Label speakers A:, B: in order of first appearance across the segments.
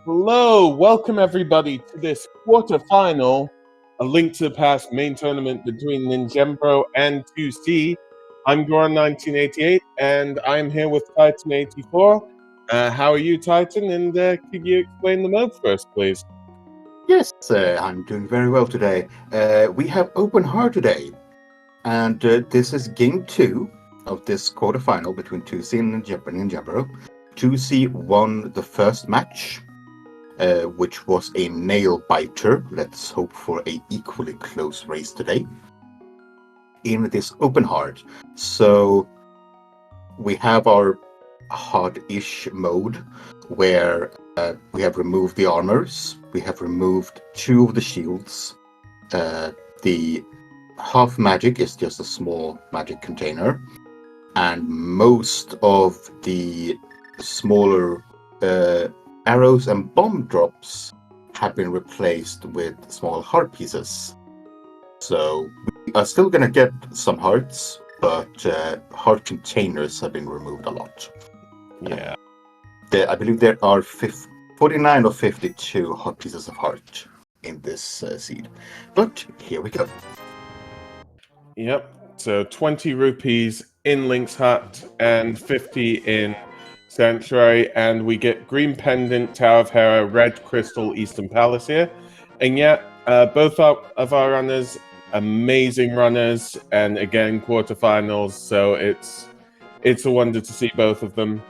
A: Hello, welcome everybody to this quarterfinal, a Link to the Past main tournament between ninjembro and TwoC. I'm Goran1988, and I'm here with Titan84. How are you, Titan? And could you explain the mode first, please?
B: Yes, I'm doing very well today. We have open heart today, and this is game 2 of this quarterfinal between TwoC and ninjembro. TwoC won the first match, which was a nail biter. Let's hope for a equally close race today in this open heart. So we have our hard-ish mode where we have removed the armors, we have removed 2 of the shields. The half magic is just a small magic container, and most of the smaller arrows and bomb drops have been replaced with small heart pieces. So we are still gonna get some hearts, but heart containers have been removed a lot.
A: Yeah.
B: I believe there are 49 or 52 hot pieces of heart in this seed. But here we go.
A: Yep. So 20 rupees in Link's Hut and 50 in Sanctuary, and we get Green Pendant, Tower of Hera, Red Crystal, Eastern Palace here. And yet, both of our runners, amazing runners, and again, quarterfinals, so it's a wonder to see both of them.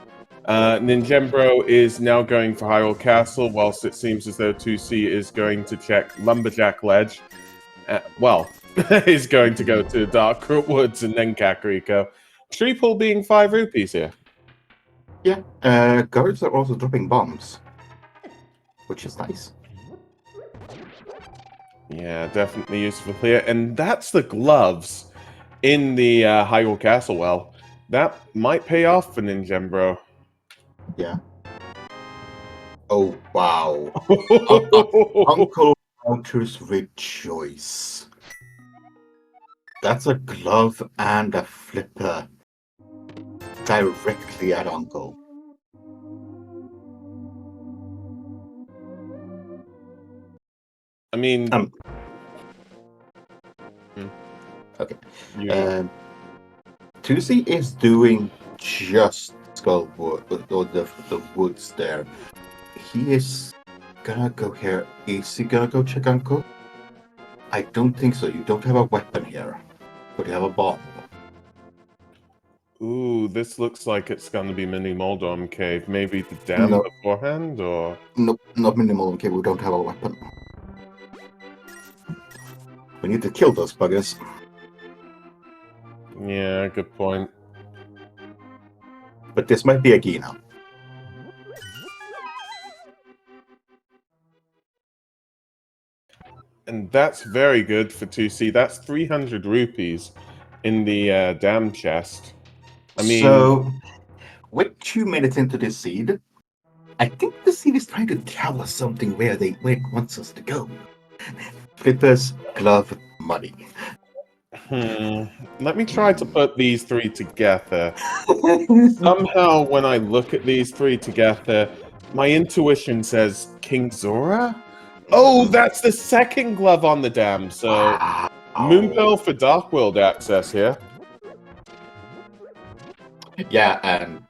A: ninjembro is now going for Hyrule Castle, whilst it seems as though TwoC is going to check Lumberjack Ledge. Is going to go to Darkroot Woods and then Kakariko. Tree pull being 5 rupees here.
B: Yeah, guards are also dropping bombs, which is nice.
A: Yeah, definitely useful here. And that's the gloves in the Hyrule Castle well. That might pay off for ninjembro.
B: Yeah. Oh, wow. Uncle Walter's rejoice. That's a glove and a flipper directly at Uncle.
A: I mean...
B: Okay.
A: Yeah.
B: TwoC is doing just Skullwood, or the woods there. He is gonna go here. Is he gonna go check Uncle? I don't think so. You don't have a weapon here, but you have a bomb.
A: Ooh, this looks like it's going to be Mini Moldorm Cave. Maybe the dam beforehand, or...
B: Nope, not minimal. Okay, we don't have a weapon. We need to kill those buggers.
A: Yeah, good point.
B: But this might be a Gina.
A: And that's very good for TwoC. That's 300 rupees in the dam chest. I mean...
B: So, with 2 minutes into this seed, I think the seed is trying to tell us something where it wants us to go. Flippers, glove, money.
A: Let me try to put these 3 together. Somehow, when I look at these 3 together, my intuition says King Zora? Oh, that's the second glove on the dam, so...
B: Wow.
A: Moonpearl for Dark World access here.
B: Yeah, and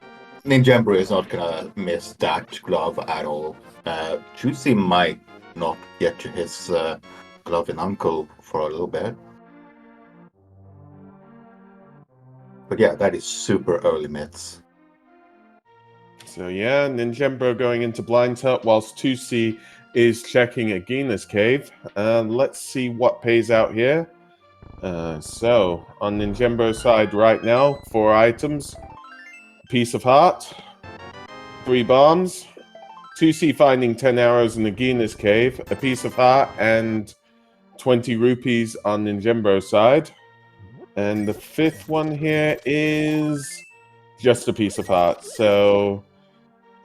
B: ninjembro is not gonna miss that glove at all. TwoC might not get to his glove and Uncle for a little bit. But yeah, that is super early mids.
A: So yeah, ninjembro going into Blind's Hut, whilst TwoC is checking Agina's cave. Let's see what pays out here. So, on ninjembro's side right now, 4 items. Piece of heart. 3 bombs. TwoC finding 10 arrows in Agina's cave. A piece of heart and 20 rupees on ninjembro's side. And the 5th one here is just a piece of heart. So...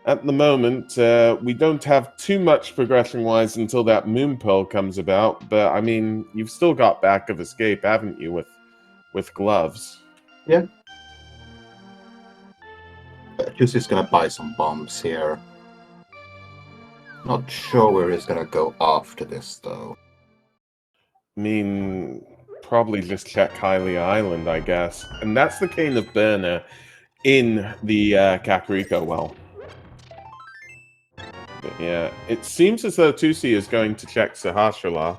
A: at the moment, we don't have too much progression-wise until that Moonpearl comes about, but I mean, you've still got Back of Escape, haven't you, with gloves?
B: Yeah. TwoC's gonna buy some bombs here. Not sure where he's gonna go after this, though.
A: I mean, probably just check Hylia Island, I guess. And that's the Cane of Burner in the Kakariko well. But yeah, it seems as though TwoC is going to check Sahasrara.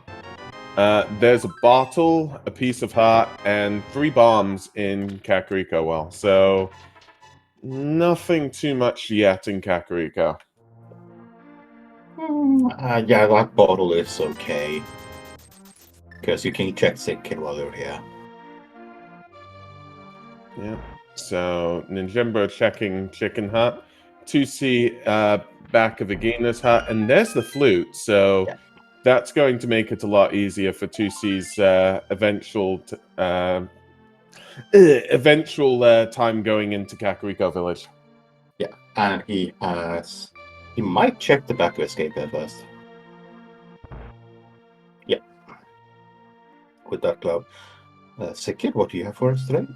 A: There's a bottle, a piece of heart, and 3 bombs in Kakariko well. So, nothing too much yet in Kakariko.
B: Yeah, that bottle is okay. Because you can check Sick Kid while you're here.
A: Yeah. So, Ninjembro checking Chicken Hut. TwoC back of Agina's hut. And there's the flute. So,
B: Yeah.
A: that's going to make it a lot easier for TwoC's eventual time going into Kakariko Village.
B: Yeah, and he might check the back of escape here first. Yeah. With that glove. Sick Kid, what do you have for us today?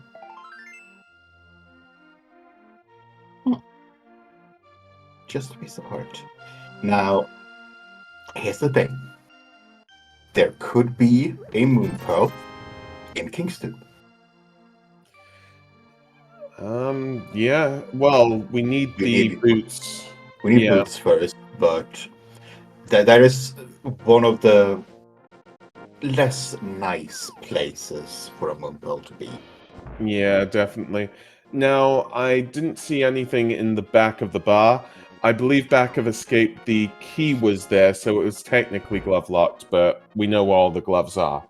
B: Just a piece of heart. Now, here's the thing. There could be a Moon Pearl in Kingston.
A: Yeah. Well, we need the boots.
B: We need boots first, but that is one of the less nice places for a Moon Pearl to be.
A: Yeah, definitely. Now, I didn't see anything in the back of the bar. I believe back of Escape, the key was there, so it was technically glove locked, but we know where all the gloves are.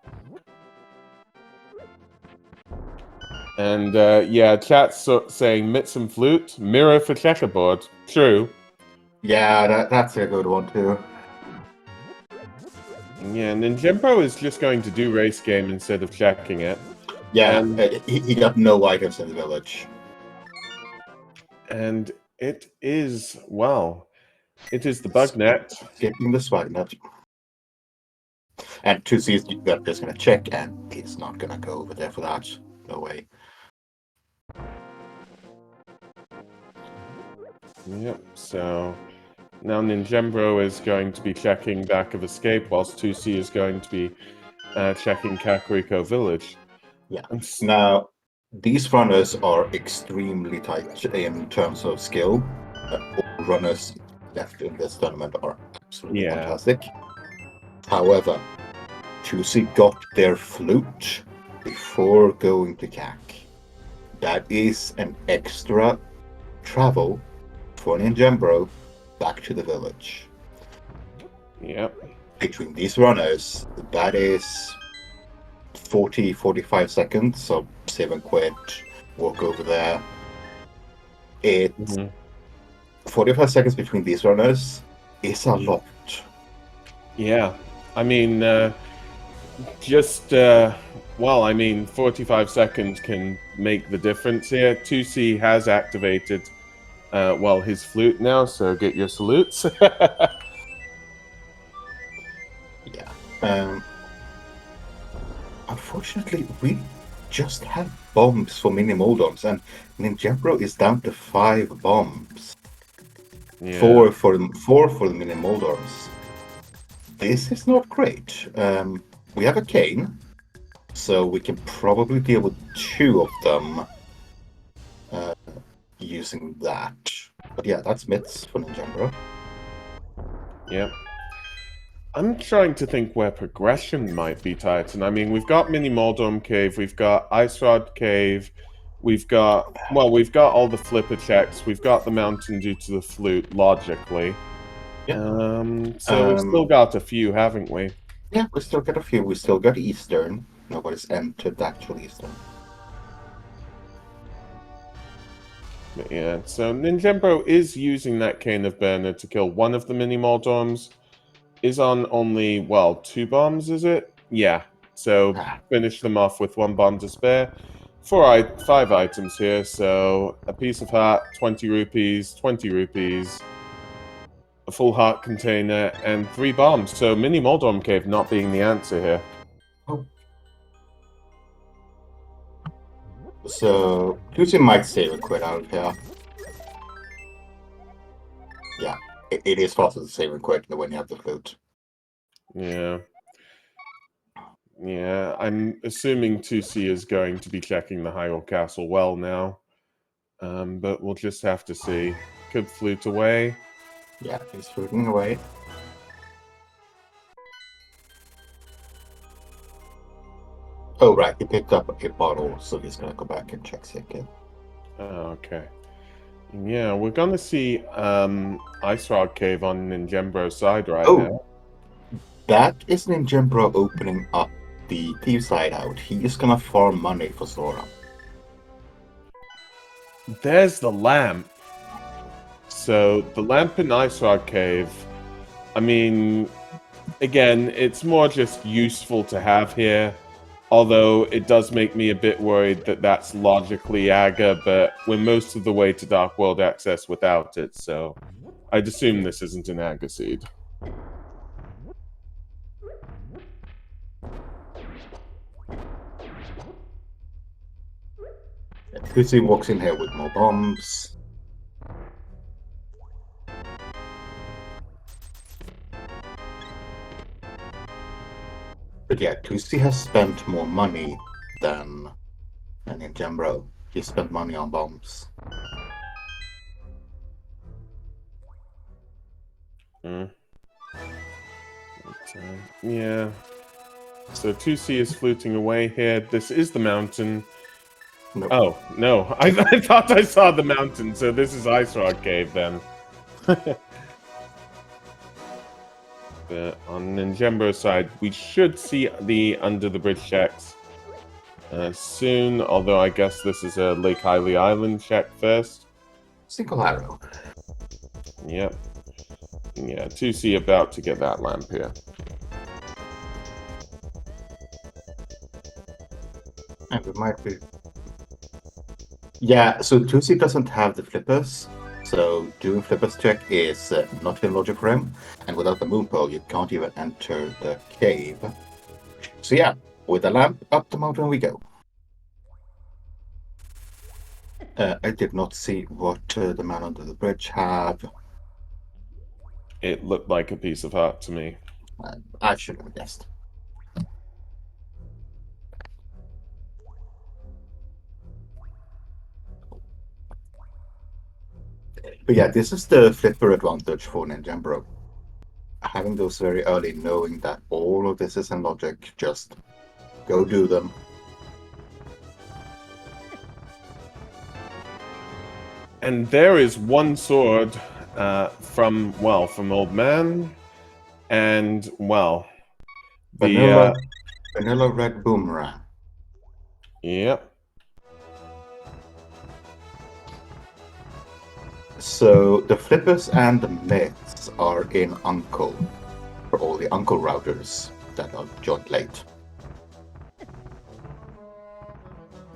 A: And yeah, chat's saying mitts and flute, mirror for checkerboard. True.
B: Yeah, that's a good one too.
A: Yeah, Ninjembro is just going to do race game instead of checking it.
B: Yeah,
A: And
B: he got no items in the village.
A: And it is, well, it is the bug net.
B: Skipping the swag net. And TwoC is just going to check, and he's not going to go over there for that. No way.
A: Yep, so now Ninjembro is going to be checking back of escape, whilst TwoC is going to be checking Kakariko Village.
B: Yeah. Now, these runners are extremely tight in terms of skill. All runners left in this tournament are absolutely fantastic. However, TwoC got their flute before going to CAC. That is an extra travel for Ninjembro back to the village.
A: Yep.
B: Between these runners, that is 45 seconds, so save and quit, walk over there. It's 45 seconds between these runners is a lot.
A: Yeah, I mean, well, I mean, 45 seconds can make the difference here. TwoC has activated, his flute now, so get your salutes.
B: Yeah. Unfortunately, we just have bombs for mini Moldoms, and Ninjembro is down to 5 bombs.
A: Yeah.
B: 4 for the mini Moldoms. This is not great. We have a cane, so we can probably deal with 2 of them using that. But yeah, that's mitts for Ninjembro.
A: Yep. I'm trying to think where progression might be, Titan. I mean, we've got Mini Moldom Cave, we've got Ice Rod Cave, we've got all the flipper checks, we've got the Mountain due to the flute, logically. So we've still got a few, haven't we?
B: Yeah, we still got a few. We still got Eastern. Nobody's entered the actual Eastern.
A: But yeah, so Ninjembro is using that Cane of Burner to kill one of the Mini Moldoms. Is on only, 2 bombs, is it? Yeah. So finish them off with 1 bomb to spare. 5 items here, so a piece of heart, 20 rupees, 20 rupees, a full heart container, and 3 bombs. So Mini Moldom Cave not being the answer here.
B: Oh. So TwoC might save a quit out here. Yeah. it is faster to save and quit when you have the flute.
A: Yeah. Yeah, I'm assuming 2C is going to be checking the Hyrule Castle well now. But we'll just have to see. Could flute away.
B: Yeah, he's fluting away. Oh, right, he picked up a bottle, so he's gonna go back and check again.
A: Okay. Yeah, we're gonna see Ice Rock Cave on Ninjembro's side right now.
B: That is ninjembro opening up the thief side out. He is gonna farm money for Sora.
A: There's the lamp. So the lamp in Ice Rock Cave, I mean, again, it's more just useful to have here. Although it does make me a bit worried that that's logically Aga, but we're most of the way to Dark World access without it, so I'd assume this isn't an Aga seed.
B: TwoC walks in here with more bombs. But yeah, TwoC has spent more money than ninjembro. He spent money on bombs.
A: Yeah. So 2C is fluting away here. This is the mountain.
B: Nope.
A: Oh, no. I thought I saw the mountain, so this is Ice Rock Cave then. But on Ninjembro's side, we should see the under the bridge checks soon, although I guess this is a Lake Hylia Island check first.
B: Single arrow.
A: Yep. Yeah, 2C about to get that lamp here.
B: And it might be... Yeah, so TwoC doesn't have the flippers, so doing flippers check is not in logic for him, and without the moon pearl you can't even enter the cave. So yeah, with the lamp, up the mountain we go. I did not see what the man under the bridge have.
A: It looked like a piece of heart to me.
B: I should have guessed. But yeah, this is the flipper advantage for ninjembro. Having those very early, knowing that all of this is in logic, just go do them.
A: And there is one sword from Old Man, and, well, the...
B: Vanilla red boomerang.
A: Yep.
B: So the flippers and the myths are in Uncle, for all the Uncle routers that are joined late.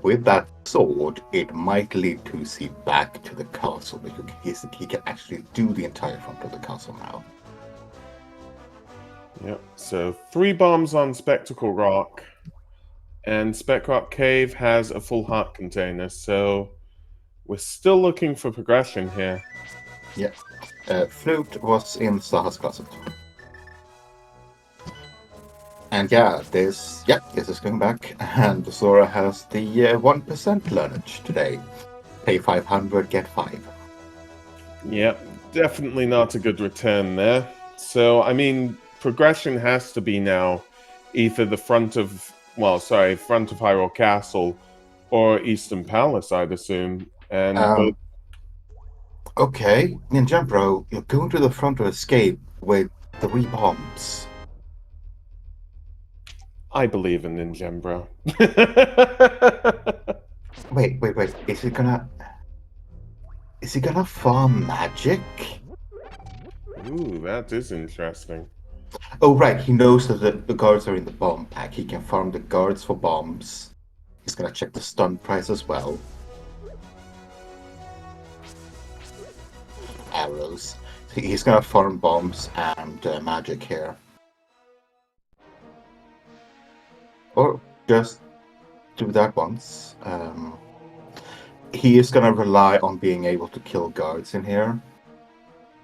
B: With that sword, it might lead TwoC back to the castle, because he can actually do the entire front of the castle now.
A: Yep, so 3 bombs on Spectacle Rock, and Spec Rock Cave has a full heart container, so we're still looking for progression here.
B: Yeah, Flute was in Saha's closet. And yeah, this is going back, and Sora has the 1% learnage today. Pay 500, get 5.
A: Yep, definitely not a good return there. So, I mean, progression has to be now either the front of Hyrule Castle or Eastern Palace, I'd assume. And
B: okay, ninjembro, you're going to the front of Escape with 3 bombs.
A: I believe in ninjembro.
B: Wait. Is he gonna farm magic?
A: Ooh, that is interesting.
B: Oh, right. He knows that the guards are in the bomb pack. He can farm the guards for bombs. He's gonna check the stun price as well. Arrows. He's gonna farm bombs and magic here. Or just do that once. He is gonna rely on being able to kill guards in here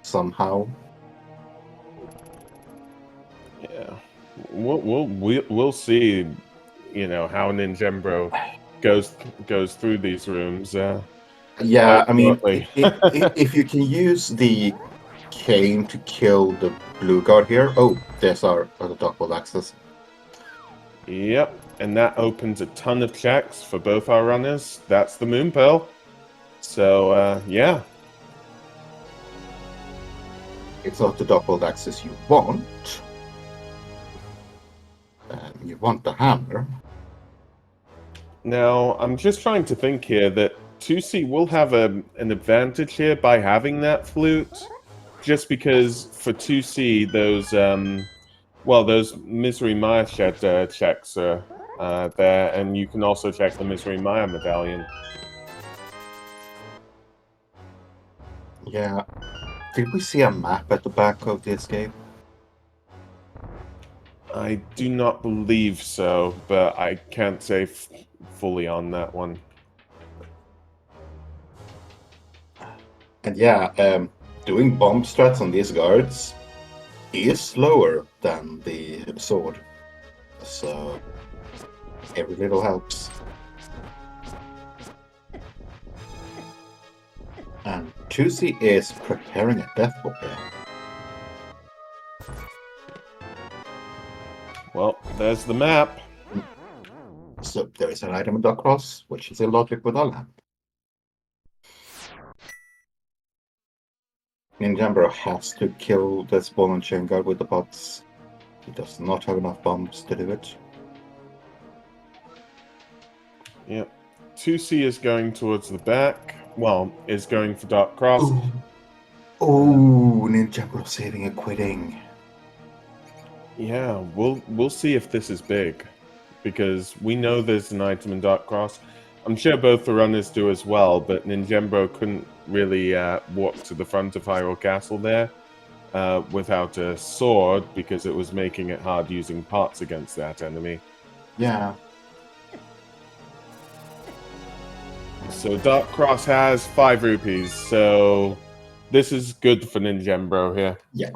B: somehow.
A: Yeah, we'll see. You know how Ninjembro goes through these rooms.
B: Yeah,
A: Quite
B: I mean,
A: shortly.
B: if you can use the cane to kill the blue guard here. Oh, there's our other double access.
A: Yep, and that opens a ton of checks for both our runners. That's the Moon Pearl. So yeah,
B: It's not the double access you want. You want the hammer.
A: now I'm just trying to think here that 2C will have an advantage here by having that flute, just because for 2C those Misery Maya shed checks are there, and you can also check the Misery Maya medallion.
B: Yeah. Did we see a map at the back of this game?
A: I do not believe so, but I can't say fully on that one.
B: And yeah, doing bomb strats on these guards is slower than the sword. So every little helps. And 2C is preparing a death ball here.
A: Well, there's the map.
B: So there is an item in Cross, which is illogic with our lamp. Ninjembro has to kill the spawn and chain guard with the bots. He does not have enough bombs to do it.
A: Yep. 2C is going towards the back. Well, is going for Dark Cross.
B: Oh, Ninjembro saving and quitting.
A: Yeah, we'll see if this is big, because we know there's an item in Dark Cross. I'm sure both the runners do as well, but Ninjembro couldn't really walk to the front of Hyrule Castle there without a sword, because it was making it hard using pots against that enemy.
B: Yeah.
A: So Dark Cross has 5 rupees, so this is good for Ninjembro here.
B: Yeah.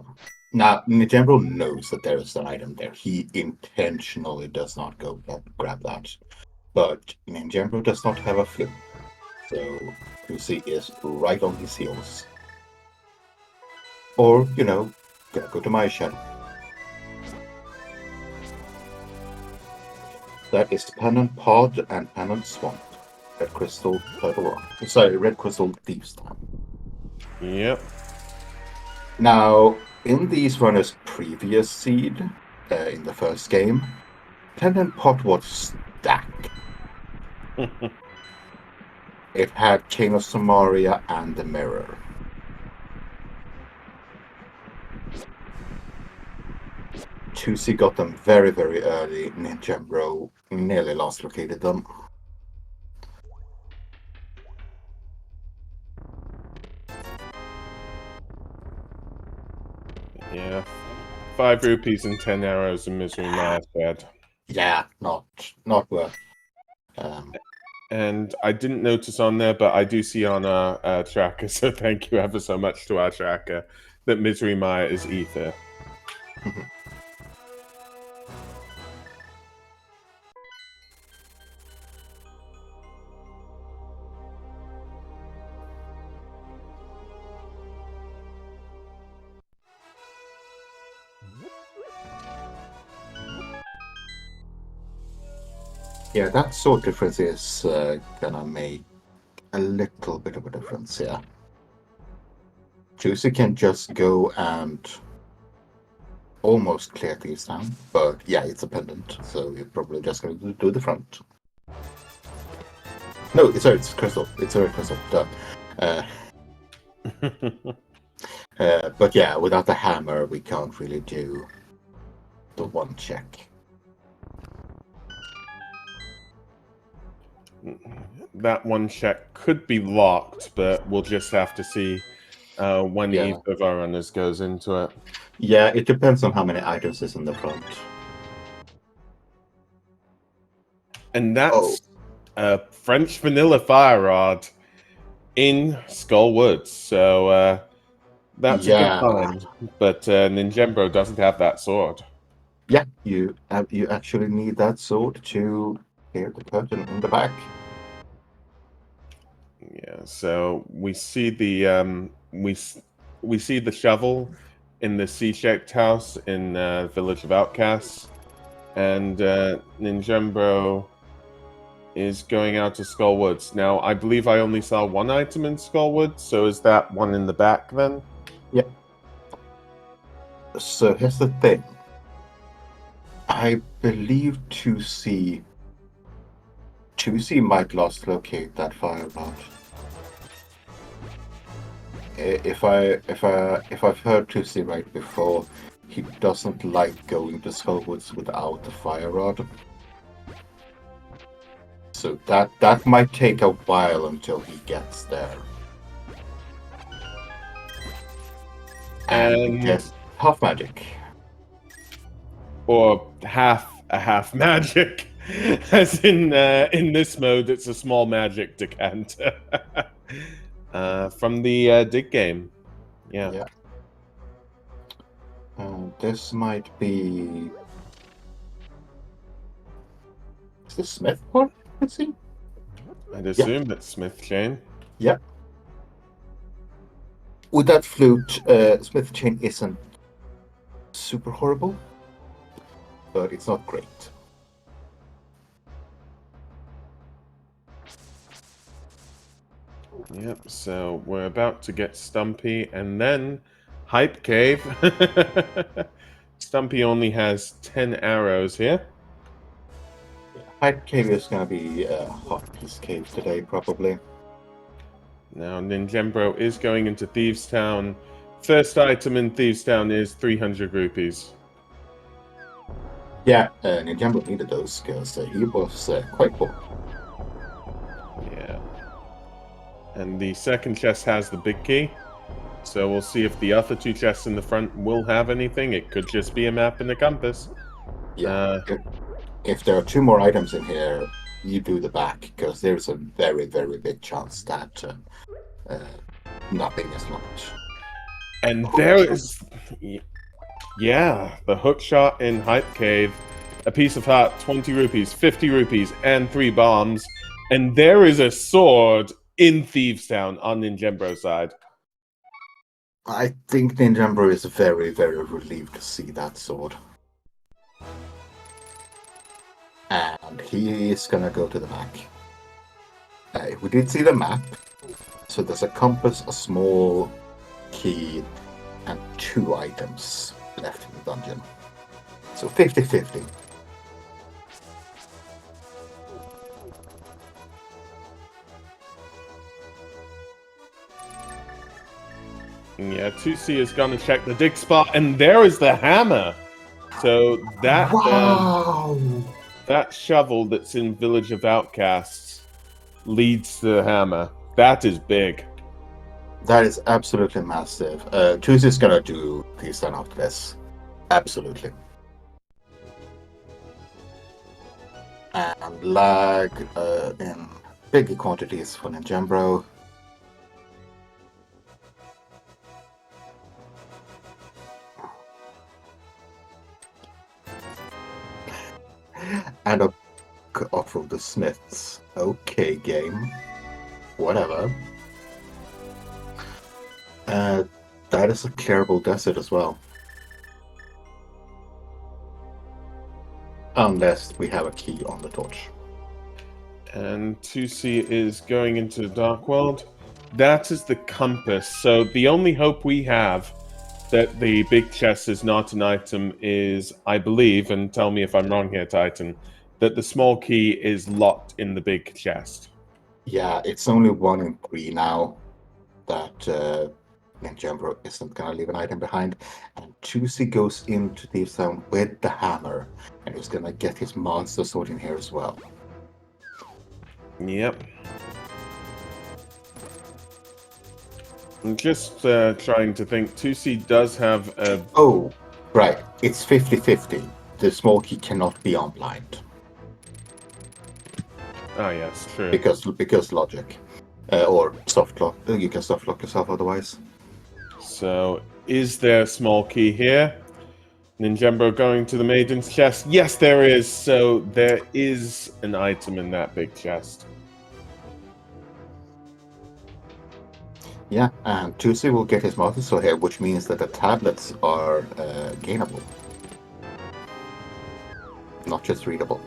B: Now, Ninjembro knows that there is an item there. He intentionally does not go grab that. But Ninjembro does not have a flip. So Lucy is right on his heels. Or, gonna go to my shed. That is Pennant Pod and Pennant Swamp. Red Crystal Turtle Rock. Sorry, Red Crystal Thieves Town.
A: Yep.
B: Now, in these runners' previous seed, in the first game, Pennant Pot was stacked. It had Chain of Samaria and the Mirror. TwoC got them very, very early. Ninjembro nearly last located them.
A: Yeah. 5 rupees and 10 arrows in Misery Maya said.
B: Yeah, not worth.
A: And I didn't notice on there, but I do see on our tracker, so thank you ever so much to our tracker, that Misery Maya is Ether.
B: Yeah, that sword difference is gonna make a little bit of a difference, yeah. TwoC can just go and almost clear these down, but yeah, it's a pendant, so you're probably just going to do the front. No, it's crystal. It's a red crystal. Duh. But yeah, without the hammer, we can't really do the one check.
A: That one check could be locked, but we'll just have to see when each of our runners goes into it.
B: Yeah, it depends on how many items is in the front.
A: And that's a French vanilla fire rod in Skull Woods, so that's a good sign. But Ninjembro doesn't have that sword.
B: Yeah, you actually need that sword to clear the curtain in the back.
A: Yeah, so we see the we see the shovel in the sea-shaped house in Village of Outcasts, and Ninjembro is going out to Skullwoods. Now, I believe I only saw one item in Skullwoods, so is that one in the back then?
B: Yeah. So here's the thing. I believe TwoC might lost locate that fire rod. If I've heard TwoC right before, he doesn't like going to Skullwoods without the fire rod. So that might take a while until he gets there. And we get half magic.
A: Or half magic. As in this mode, it's a small magic decanter. From the dig game. Yeah.
B: This might be. Is this Smith one? Let's see.
A: I'd assume it's Smith Chain.
B: Yeah. With that flute, Smith Chain isn't super horrible, but it's not great.
A: Yep, so we're about to get Stumpy, and then Hype Cave. Stumpy only has 10 arrows here.
B: Hype Cave is gonna be a hot piece cave today, probably.
A: Now, Ninjembro is going into Thieves Town. First item in Thieves Town is 300 rupees.
B: Yeah, Ninjembro needed those because he was quite poor.
A: Yeah. And the second chest has the big key. So we'll see if the other two chests in the front will have anything. It could just be a map and a compass.
B: Yeah. If there are two more items in here, you do the back, because there's a very, very big chance that nothing is locked.
A: And there is... Yeah, the hook shot in Hype Cave. A piece of heart, 20 rupees, 50 rupees, and 3 bombs. And there is a sword in Thieves Town on Ninjembro's side.
B: I think Ninjembro is very, very relieved to see that sword. And he is gonna go to the back. We did see the map. So there's a compass, a small key, and 2 items left in the dungeon. So 50-50.
A: Yeah, TwoC is gonna check the dig spot, and there is the hammer. So that that shovel that's in Village of Outcasts leads to the hammer. That is big.
B: That is absolutely massive. TwoC is gonna do Thieves Town after this. Absolutely. And lag in big quantities for Ninjembro. And a off of the Smiths. Okay, game. Whatever. That is a clearable desert as well. Unless we have a key on the torch.
A: And TwoC is going into the Dark World. That is the compass. So the only hope we have that the big chest is not an item is, I believe, and tell me if I'm wrong here, Titan, that the small key is locked in the big chest.
B: Yeah, it's only 1 in 3 now that Ninjembro isn't gonna leave an item behind. And TwoC goes into Thieves Town with the hammer, and he's gonna get his monster sword in here as well.
A: Yep. I'm just trying to think. TwoC does have a...
B: Oh, right. It's 50-50. The small key cannot be on blind.
A: Oh, yes, true.
B: Because logic. Or soft lock. You can soft lock yourself otherwise.
A: So, is there a small key here? Ninjembro going to the maiden's chest. Yes, there is. So there is an item in that big chest.
B: Yeah, and TwoC will get his Master Sword here, which means that the tablets are gainable. Not just readable.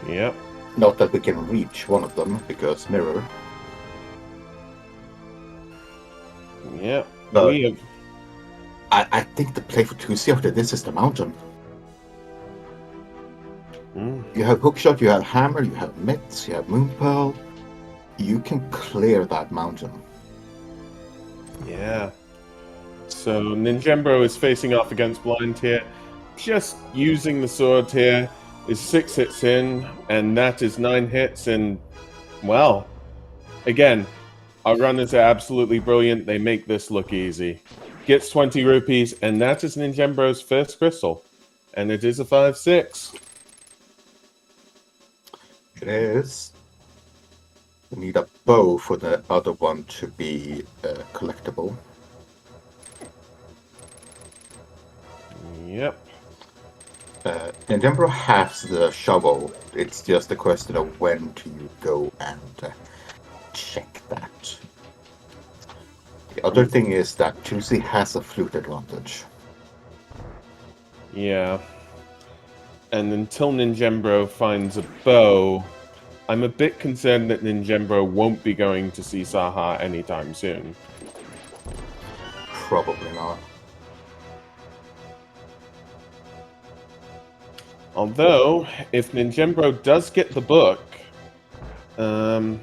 A: Yep.
B: Not that we can reach one of them, because mirror.
A: Yep.
B: But
A: We have...
B: I think the play for TwoC after this is the mountain. You have Hookshot, you have Hammer, you have Mitts, you have Moonpearl. You can clear that mountain.
A: Yeah. So Ninjembro is facing off against Blind here. Just using the sword here is 6 hits in, and that is 9 hits. And, well, again, our runners are absolutely brilliant. They make this look easy. Gets 20 rupees, and that is Ninjembro's first crystal. And it is a 5-6.
B: It is. We need a bow for the other one to be collectible.
A: Yep.
B: Ninjembro has the shovel. It's just a question of when do you go and check that. The other thing is that TwoC has a flute advantage.
A: Yeah. And until Ninjembro finds a bow, I'm a bit concerned that Ninjembro won't be going to see Saha anytime soon.
B: Probably not.
A: Although, if Ninjembro does get the book... no,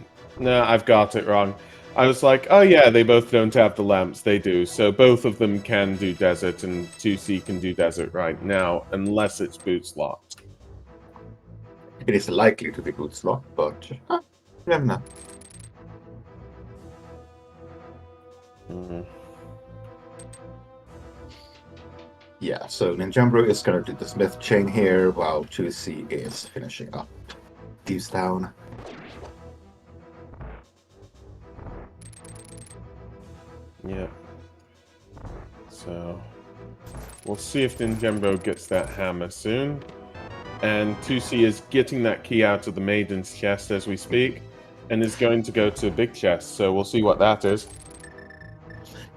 A: I've got it wrong. I was like, oh yeah, they both don't have the lamps. They do. So both of them can do desert, and 2C can do desert right now, unless it's boots locked.
B: It is likely to be good slot, but you never know. Yeah, so Ninjembro is going to do the Smith chain here, while 2C is finishing up Thieves Town.
A: Yeah. So, we'll see if Ninjembro gets that hammer soon. And 2C is getting that key out of the maiden's chest as we speak, and is going to go to a big chest, so we'll see what that is.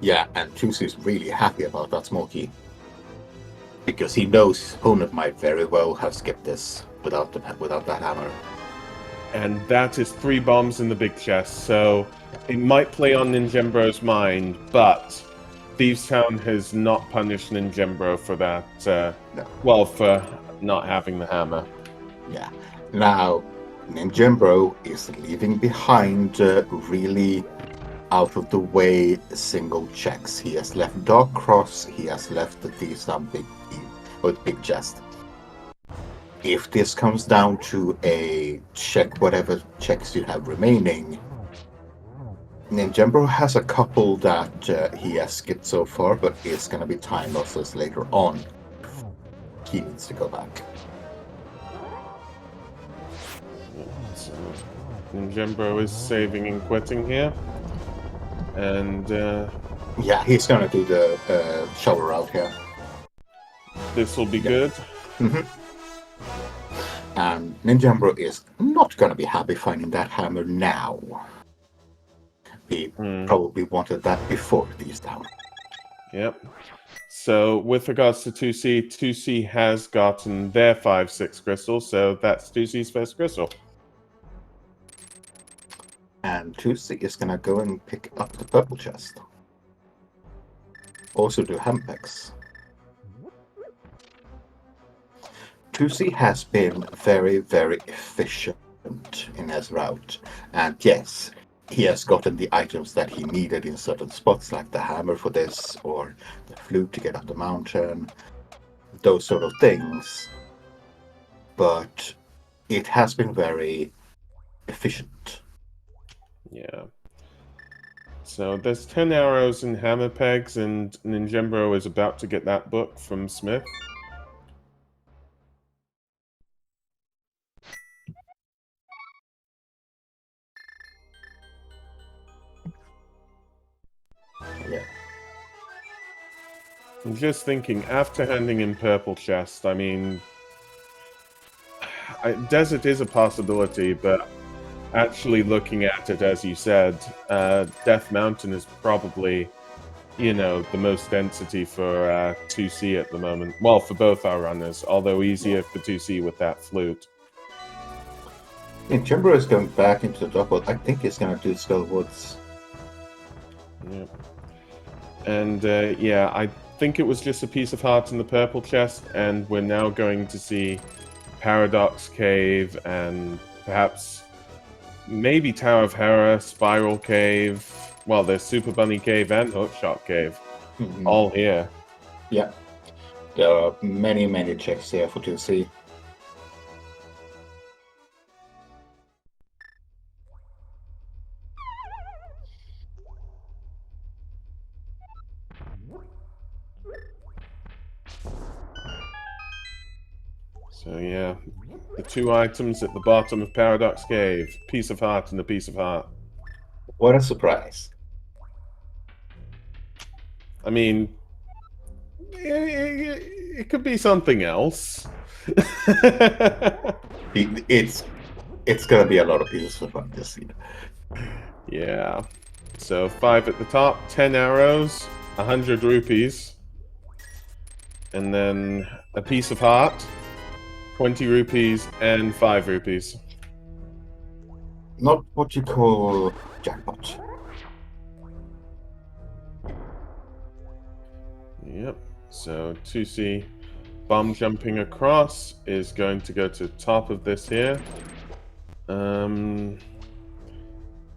B: Yeah, and 2C is really happy about that small key. Because he knows his opponent might very well have skipped this without that hammer.
A: And that is 3 bombs in the big chest, so it might play on Ninjembro's mind, but Thieves Town has not punished Ninjembro for that,
B: No.
A: well, for not having the hammer.
B: Yeah. Now, Ninjembro is leaving behind really out of the way single checks. He has left Dark Cross, he has left the Thieves Town big chest. If this comes down to a check whatever checks you have remaining, Ninjembro has a couple that he has skipped so far, but it's going to be time losses later on. He needs to go back.
A: So, Ninjembro is saving and quitting here. And
B: yeah, he's going to do the shovel route here.
A: This will be good.
B: And Ninjembro is not going to be happy finding that hammer now. He probably wanted that before these down.
A: Yep. So with regards to 2C, 2C has gotten their 5-6 crystals, so that's 2C's first crystal.
B: And 2C is going to go and pick up the purple chest. Also do Hempex. 2C has been very, very efficient in his route. And yes, he has gotten the items that he needed in certain spots, like the hammer for this, or the flute to get up the mountain, those sort of things. But it has been very efficient.
A: Yeah. So there's 10 arrows and hammer pegs, and Ninjembro is about to get that book from Smith.
B: Yeah.
A: I'm just thinking, after handing in purple chest, I mean, desert is a possibility, but actually looking at it, as you said, Death Mountain is probably, you know, the most density for 2C at the moment. Well, for both our runners, although easier for 2C with that flute.
B: Ninjembro is going back into the double. I think he's going to do Skull Woods.
A: Yeah. And yeah, I think it was just a piece of heart in the purple chest, and we're now going to see Paradox Cave and perhaps maybe Tower of Hera, Spiral Cave. Well, there's Super Bunny Cave and Hookshot Cave, all here.
B: Yeah, there are many checks here for 2C.
A: So yeah, the two items at the bottom of Paradox Cave, piece of heart and a piece of heart.
B: What a surprise.
A: I mean, it could be something else.
B: It's gonna be a lot of pieces of fun this year.
A: Yeah. So 5 at the top, 10 arrows, 100 rupees. And then a piece of heart, 20 rupees, and 5 rupees.
B: Not what you call jackpot.
A: Yep. So 2C bomb jumping across is going to go to top of this here.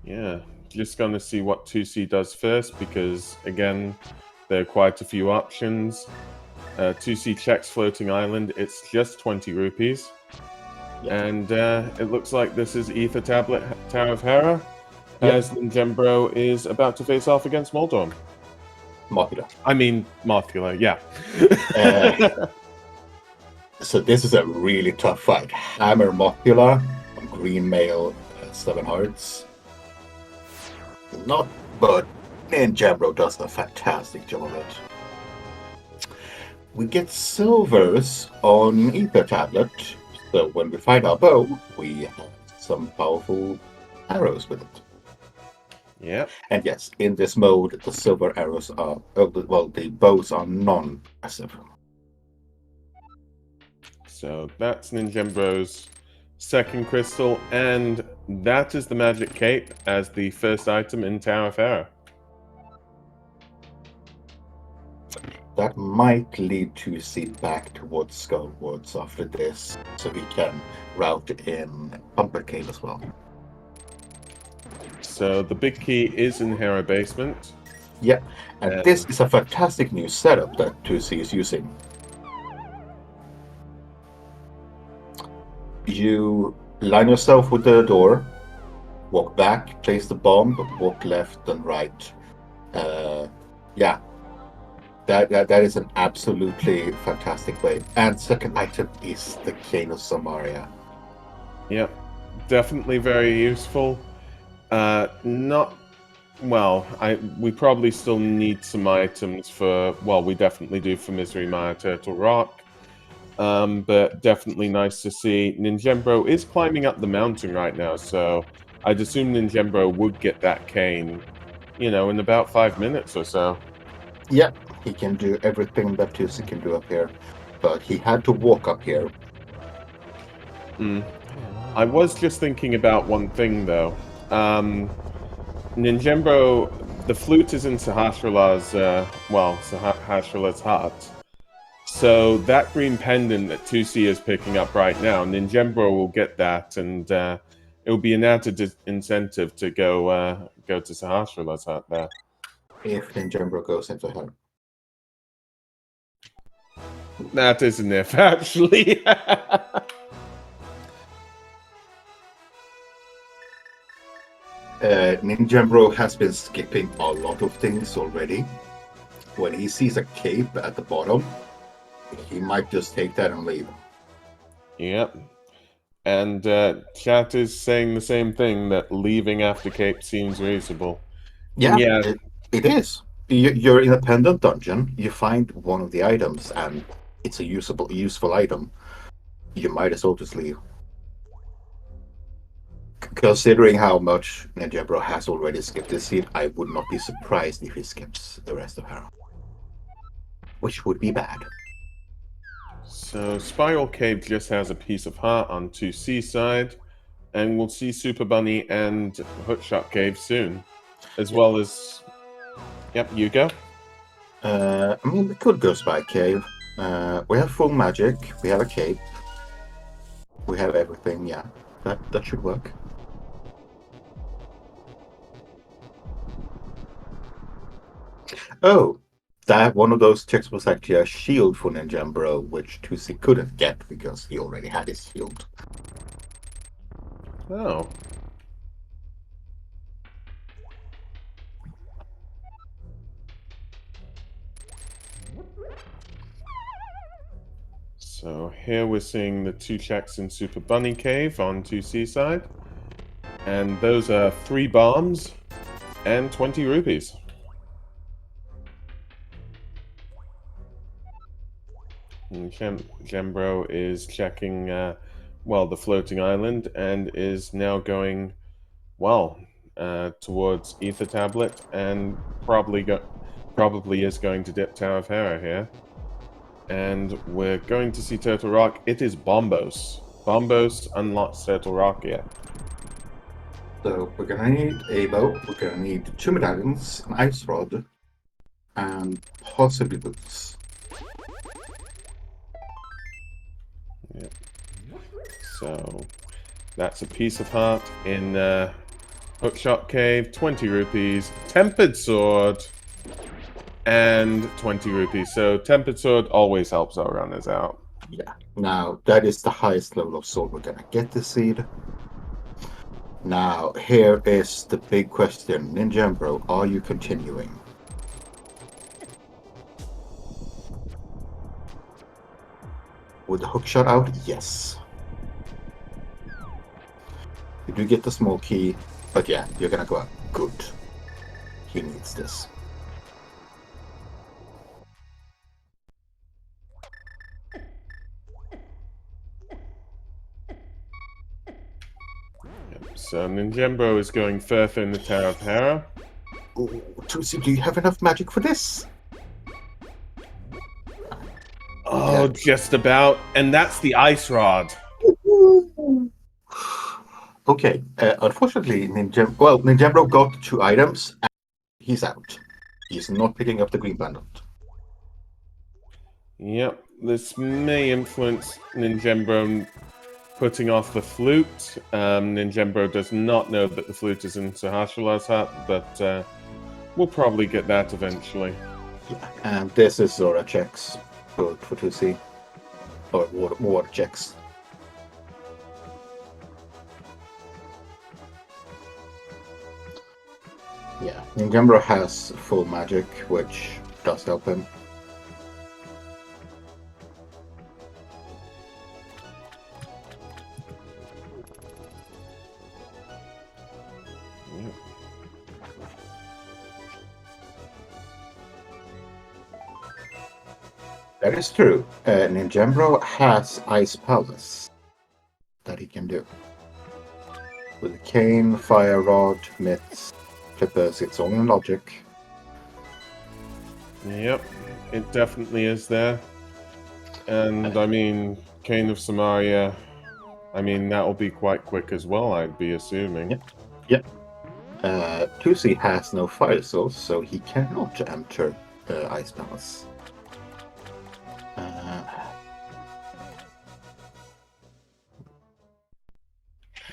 A: Yeah, just going to see what 2C does first because, again, there are quite a few options. 2C checks Floating Island, it's just 20 rupees.
B: Yeah.
A: And it looks like this is Ether Tablet Tower of Hera, as Ninjembro is about to face off against Moldorm.
B: Mothula.
A: I mean, Mothula, yeah.
B: So this is a really tough fight. Hammer Mothula, green mail, 7 hearts. But Ninjembro does a fantastic job of it. We get silvers on Ether Tablet, so when we fight our bow, we have some powerful arrows with it.
A: Yeah.
B: And yes, in this mode, the silver arrows are, the bows are non-passive.
A: So that's Ninjembro's second crystal, and that is the magic cape as the first item in Tower of Hera.
B: That might lead to see back towards Skull Woods after this, so we can route in Pumper Cave as well.
A: So the big key is in Hera Basement.
B: Yeah, and this is a fantastic new setup that 2C is using. You line yourself with the door, walk back, place the bomb, walk left and right. Yeah, that is an absolutely fantastic way. And second item is the Cane of Samaria.
A: Yep, definitely very useful. We probably still need some items for, well, we definitely do for Misery Maya Turtle Rock. But definitely nice to see. Ninjembro is climbing up the mountain right now, so I'd assume Ninjembro would get that cane, in about 5 minutes or so.
B: Yeah, he can do everything that 2C can do up here, but he had to walk up here.
A: I was just thinking about one thing, though. Ninjembro, the flute is in Sahasrarla's, Sahasrarla's heart. So that green pendant that 2C is picking up right now, Ninjembro will get that, and it will be an added incentive to go to Sahasrarla's heart there.
B: If Ninjembro goes into her.
A: That is an if, actually.
B: Ninjembro has been skipping a lot of things already. When he sees a cape at the bottom, he might just take that and leave.
A: Yep. And chat is saying the same thing, that leaving after cape seems reasonable.
B: Yeah, it is. You're in a pendant dungeon. You find one of the items, and it's a useful item. You might as well just leave. Considering how much ninjembro has already skipped this seed, I would not be surprised if he skips the rest of Harrow. Which would be bad.
A: So Spiral Cave just has a piece of heart on 2C side, and we'll see Super Bunny and Hookshot Cave soon, as well as. Yep, you go.
B: I mean, we could go Spy Cave. We have full magic. We have a cape. We have everything. Yeah, that should work. Oh, that one of those checks was actually a shield for ninjembro, which TwoC couldn't get because he already had his shield.
A: Oh. So here we're seeing the 2 checks in Super Bunny Cave on 2C side. And those are 3 bombs and 20 rupees. And Gembro is checking, well, the floating island and is now going, well, towards Ether Tablet and probably is going to dip Tower of Hera here. And we're going to see Turtle Rock. It is Bombos. Bombos unlocks Turtle Rock yet.
B: So we're gonna need a bow, we're gonna need 2 medallions, an ice rod, and possibly boots.
A: Yep. So that's a piece of heart in Hookshot Cave, 20 rupees, Tempered Sword, and 20 rupees. So Tempered Sword always helps our runners out.
B: Yeah. Now that is the highest level of sword we're gonna get this seed. Now here is the big question. Ninjembro, are you continuing? With the hookshot out, yes. You do get the small key, but yeah, you're gonna go out. Good. He needs this.
A: So Ninjembro is going further in the Tower of Hera.
B: Ooh, TwoC, do you have enough magic for this?
A: Oh, just about. And that's the Ice Rod.
B: Okay, unfortunately, Ninjembro got 2 items, and he's out. He's not picking up the green bundle.
A: Yep, this may influence Ninjembro putting off the flute. Ninjembro does not know that the flute is in Sahashala's hut, but we'll probably get that eventually.
B: Yeah, and this is Zora checks for TwoC. Or water checks. Yeah, Ninjembro has full magic, which does help him.
A: Yep.
B: That is true. Ninjembro has Ice Palace that he can do. With cane, fire rod, mitts, clippers, it's all in logic.
A: Yep, it definitely is there. And I mean, Cane of Samaria, I mean, that will be quite quick as well, I'd be assuming.
B: Yep. TwoC has no fire source, so he cannot enter Ice Palace.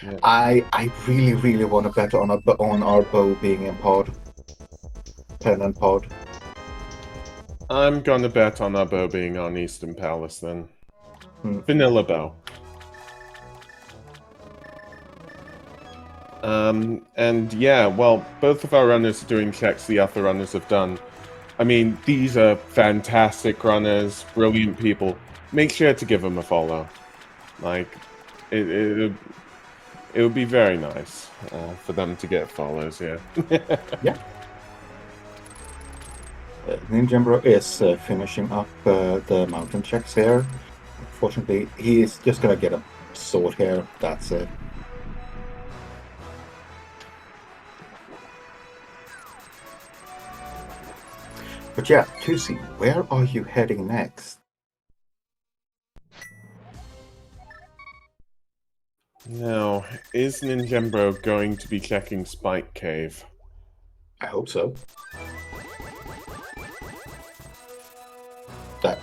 A: Yep.
B: I really want to bet on our bow being in pod. Pen and pod.
A: I'm gonna bet on our bow being on Eastern Palace then.
B: Hmm.
A: Vanilla bow. And yeah, well, both of our runners are doing checks the other runners have done. I mean, these are fantastic runners, brilliant people. Make sure to give them a follow. Like, it would be very nice for them to get follows here.
B: Yeah. Ninjembro is finishing up the mountain checks here. Unfortunately, he is just gonna get a sword here. That's it. But yeah, TwoC, where are you heading next?
A: Now, is Ninjembro going to be checking Spike Cave?
B: I hope so.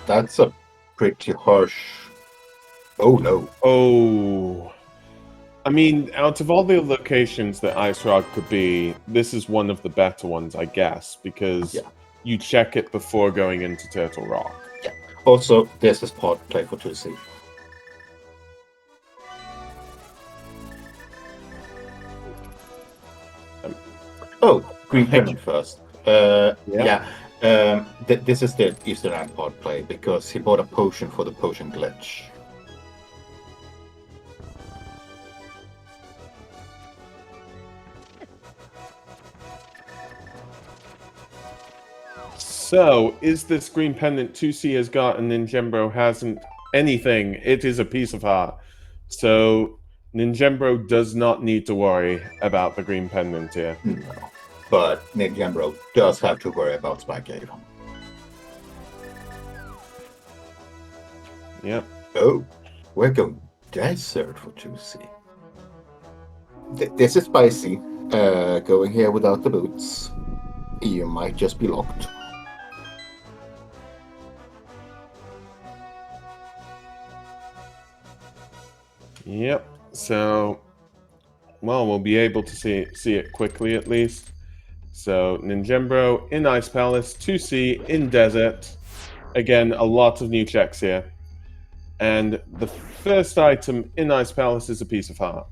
B: That's a pretty harsh. Oh no.
A: Oh. I mean, out of all the locations that Ice Rock could be, this is one of the better ones, I guess, because
B: Yeah.
A: you check it before going into Turtle Rock.
B: Yeah. Also, this is part play for TwoC. Oh, Green Pennant first. Yeah. This is the Eastern Land part play because he bought a potion for the potion glitch.
A: So, is this green pendant 2C has got and Ninjembro hasn't anything? It is a piece of heart. So, Ninjembro does not need to worry about the green pendant here.
B: No. But Ninjembro does have to worry about Spike Cave.
A: Yep.
B: Oh, we're going desert for TwoC. This is spicy. Going here without the boots. You might just be locked.
A: Yep. So, well, we'll be able to see it quickly at least. So, Ninjembro in Ice Palace, 2C in Desert. Again, a lot of new checks here. And the first item in Ice Palace is a piece of heart.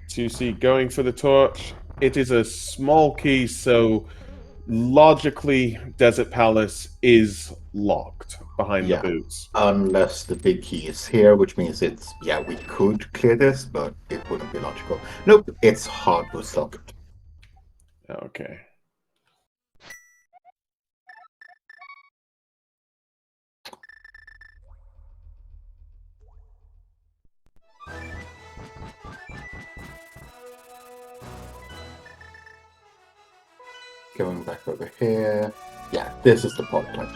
A: 2C going for the torch. It is a small key, so logically, Desert Palace is locked behind the boots.
B: Unless the big key is here, which means it's, yeah, we could clear this, but it wouldn't be logical. Nope, it's hard boost locked.
A: Okay.
B: Going back over here. Yeah, this is the pot play.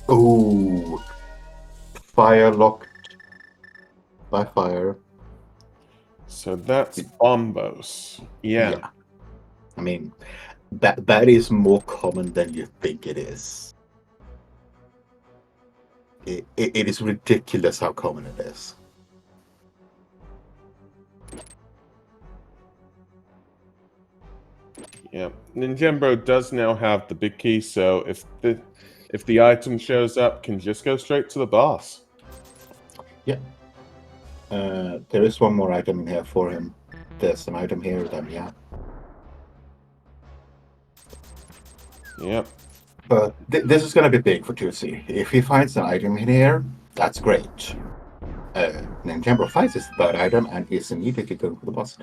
B: Ooh. Fire locked by fire.
A: So that's Bombos. Yeah.
B: I mean, that is more common than you think it is. It is ridiculous how common it is.
A: Yeah. Ninjembro does now have the big key, so if the item shows up, can just go straight to the boss.
B: Yeah. There is one more item in here for him. There's an item here, then yeah.
A: Yep.
B: But this is going to be big for TwoC. If he finds an item in here, that's great. Ninjembro finds his third item and is immediately going for the boss.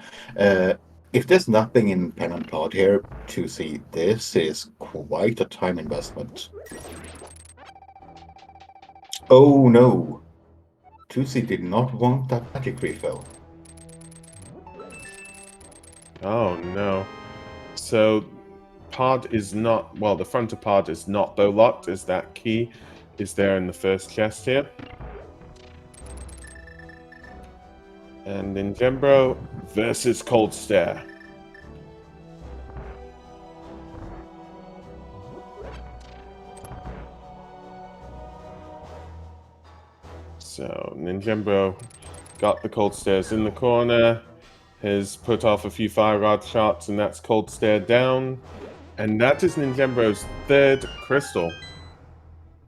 B: If there's nothing in Pen and Plot here, TwoC, this is quite a time investment. Oh no! TwoC did not want that magic refill.
A: Oh no. So pod is not, well, the front of pod is not bow locked, as that key is there in the first chest here. And Ninjembro versus Cold Stare. So Ninjembro got the Cold Stares in the corner, has put off a few fire rod shots, and that's Cold Stare down. And that is Ninjembro's third crystal.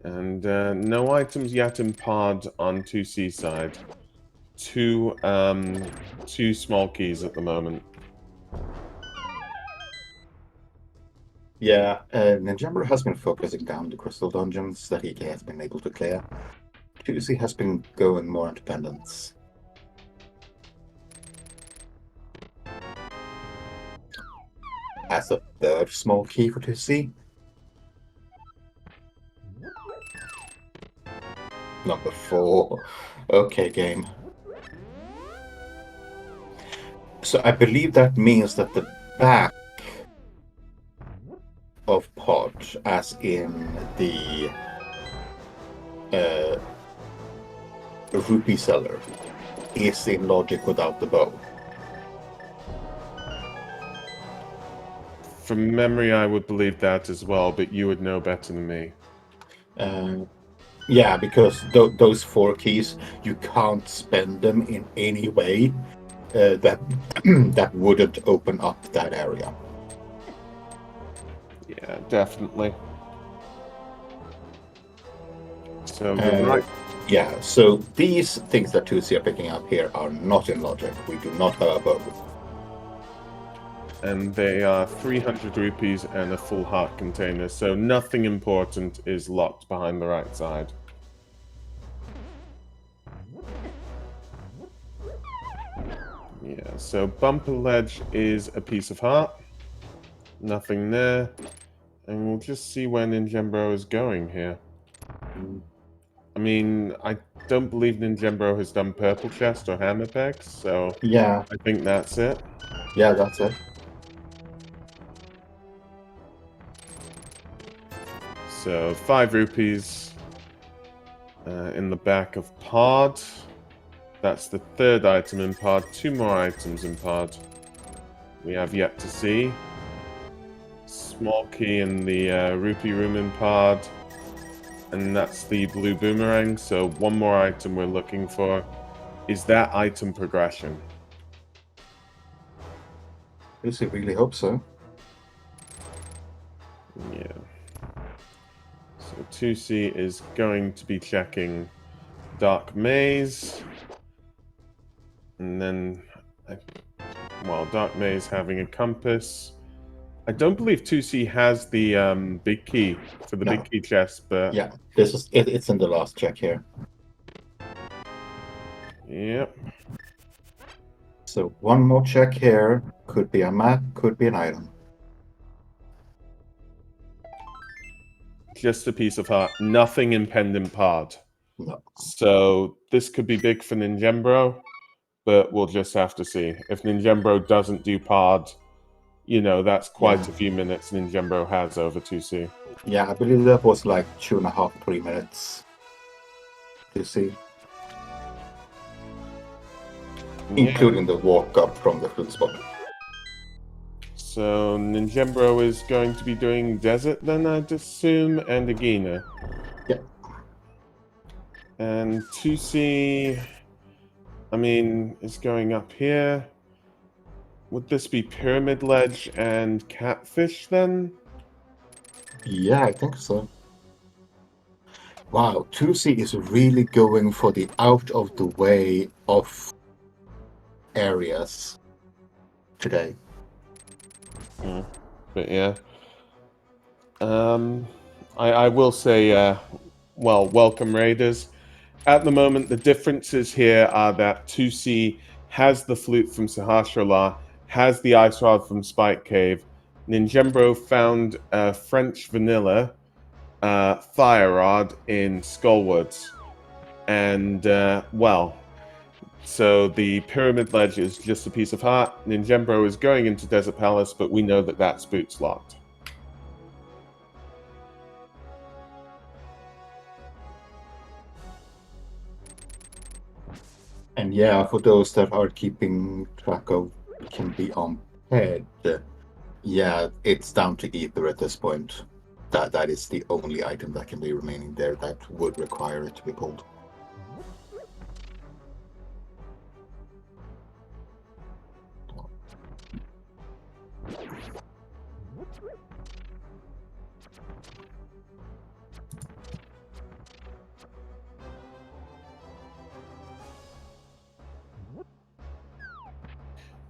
A: And no items yet in pod on 2C side. Two small keys at the moment.
B: Yeah, Ninjembro has been focusing down the crystal dungeons that he has been able to clear. TwoC has been going more independence. as a third small key for TwoC. Number 4. Okay, game. So I believe that means that the back of pod, as in the rupee seller, is in logic without the bow.
A: From memory, I would believe that as well, but you would know better than me.
B: Yeah, because those 4 keys, you can't spend them in any way that that wouldn't open up that area.
A: Yeah, definitely. So the right.
B: Yeah, so these things that TwoC are picking up here are not in logic. We do not have a bow.
A: And they are 300 rupees and a full heart container, so nothing important is locked behind the right side. Yeah, so bumper ledge is a piece of heart. Nothing there. And we'll just see where Ninjembro is going here. I mean, I don't believe Ninjembro has done purple chest or hammer pegs, so
B: Yeah,
A: I think that's it.
B: yeah, that's it.
A: So 5 rupees in the back of pod. That's the 3rd item in pod. 2 more items in pod. We have yet to see. Small key in the rupee room in pod. And that's the blue boomerang. So 1 more item we're looking for. Is that item progression?
B: I really hope so.
A: Yeah. So 2C is going to be checking Dark Maze. And then, well, Dark Maze having a compass. I don't believe 2C has the big key for the
B: No.
A: big key chest, but...
B: Yeah, this is it's in the last check here.
A: Yep.
B: So 1 more check here. Could be a map, could be an item.
A: Just a piece of heart. Nothing in pendant pod.
B: No.
A: So this could be big for Ninjembro, but we'll just have to see. If Ninjembro doesn't do pod, you know, that's quite a few minutes Ninjembro has over 2C.
B: Yeah, I believe that was like 2.5, 3 minutes. TwoC.
A: Yeah.
B: Including the walk up from the food spot.
A: So Ninjembro is going to be doing Desert then, I'd assume, and Agina.
B: Yeah.
A: And 2C, I mean, is going up here. Would this be Pyramid Ledge and Catfish then?
B: Yeah, I think so. Wow, 2C is really going for the out of the way of areas today.
A: But yeah. I will say, well, welcome Raiders. At the moment, the differences here are that 2C has the flute from Sahasrara, has the ice rod from Spike Cave. Ninjembro found French vanilla fire rod in Skullwoods. And, well, so the Pyramid Ledge is just a piece of heart. Ninjembro is going into Desert Palace, but we know that that's boots locked.
B: And yeah, for those that are keeping track of can be on head, yeah, it's down to ether at this point. That is the only item that can be remaining there that would require it to be pulled.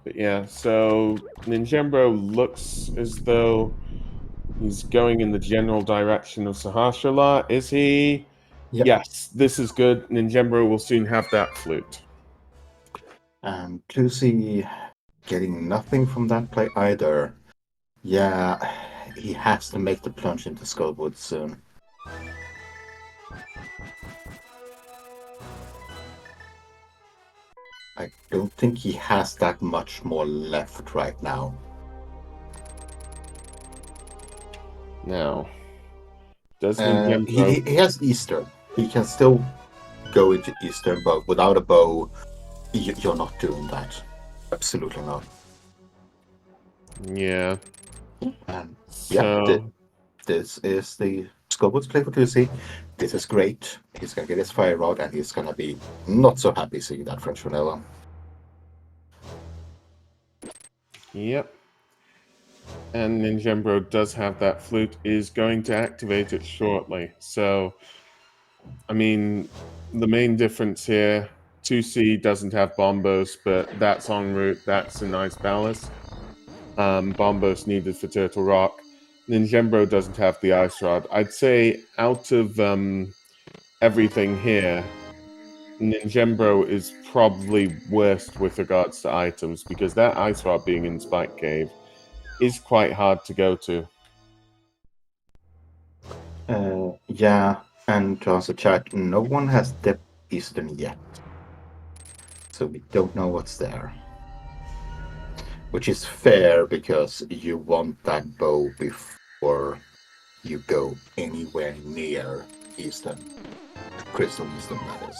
A: But yeah, so Ninjembro looks as though he's going in the general direction of Sahasrara. Is he?
B: Yep.
A: Yes, this is good. Ninjembro will soon have that flute.
B: And 2C getting nothing from that play either. Yeah, he has to make the plunge into Skullwood soon. I don't think he has that much more left right now.
A: Now, does
B: He,
A: Ninjembro...
B: he has Eastern. He can still go into Eastern, but without a bow, you're not doing that. Absolutely not.
A: Yeah.
B: And yeah,
A: So,
B: this is the Skullwood's play for TwoC. This is great. He's gonna get his fire rod, and he's gonna be not so happy seeing that French vanilla.
A: yep. And Ninjembro does have that flute, is going to activate it shortly. So, I mean, the main difference here, 2C doesn't have Bombos, but that's en route. That's a nice ballast. Bombos needed for Turtle Rock. Ninjembro doesn't have the Ice Rod. I'd say out of everything here, Ninjembro is probably worst with regards to items because that Ice Rod being in Spike Cave is quite hard to go to.
B: Yeah, and to answer chat, no one has Depth Eastern yet. So we don't know what's there. Which is fair because you want that bow before you go anywhere near Eastern. Crystal Eastern, that is.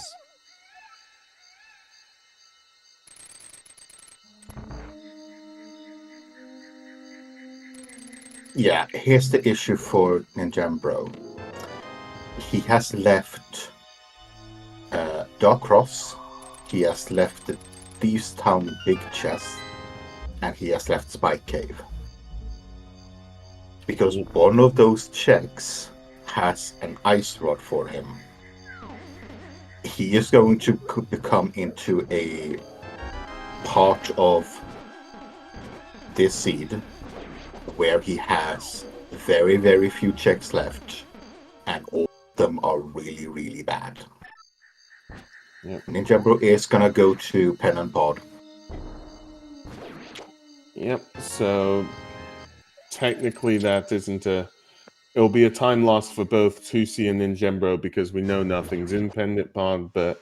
B: Yeah, here's the issue for Ninjambro. He has left Dark Cross, he has left the Thieves Town Big Chest, and he has left Spike Cave. Because one of those checks has an ice rod for him. He is going to come into a part of this seed where he has very, very few checks left, and all of them are really, really bad.
A: Yep.
B: Ninjambro is gonna go to Pen and Pod.
A: Yep. So technically, that isn't a. It'll be a time loss for both 2C and Ninjembro because we know nothing's in Pendant Pod, but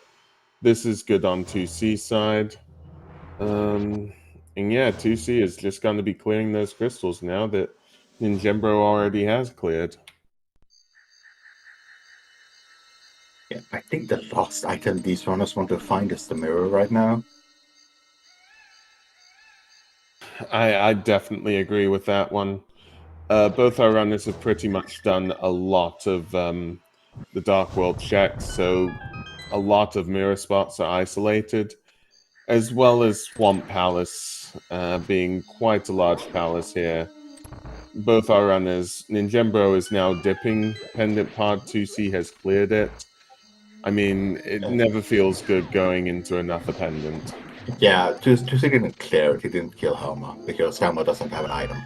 A: this is good on 2C side. And yeah, 2C is just going to be clearing those crystals now that Ninjembro already has cleared.
B: Yeah, I think the last item these runners want to find is the mirror right now.
A: I definitely agree with that one. Both our runners have pretty much done a lot of the Dark World checks, so a lot of mirror spots are isolated, as well as Swamp Palace being quite a large palace here. Both our runners, Ninjembro is now dipping Pendant Pod, 2C has cleared it. I mean, it never feels good going into another pendant.
B: Yeah, to see didn't clear it, he didn't kill Helma, because Helma doesn't have an item.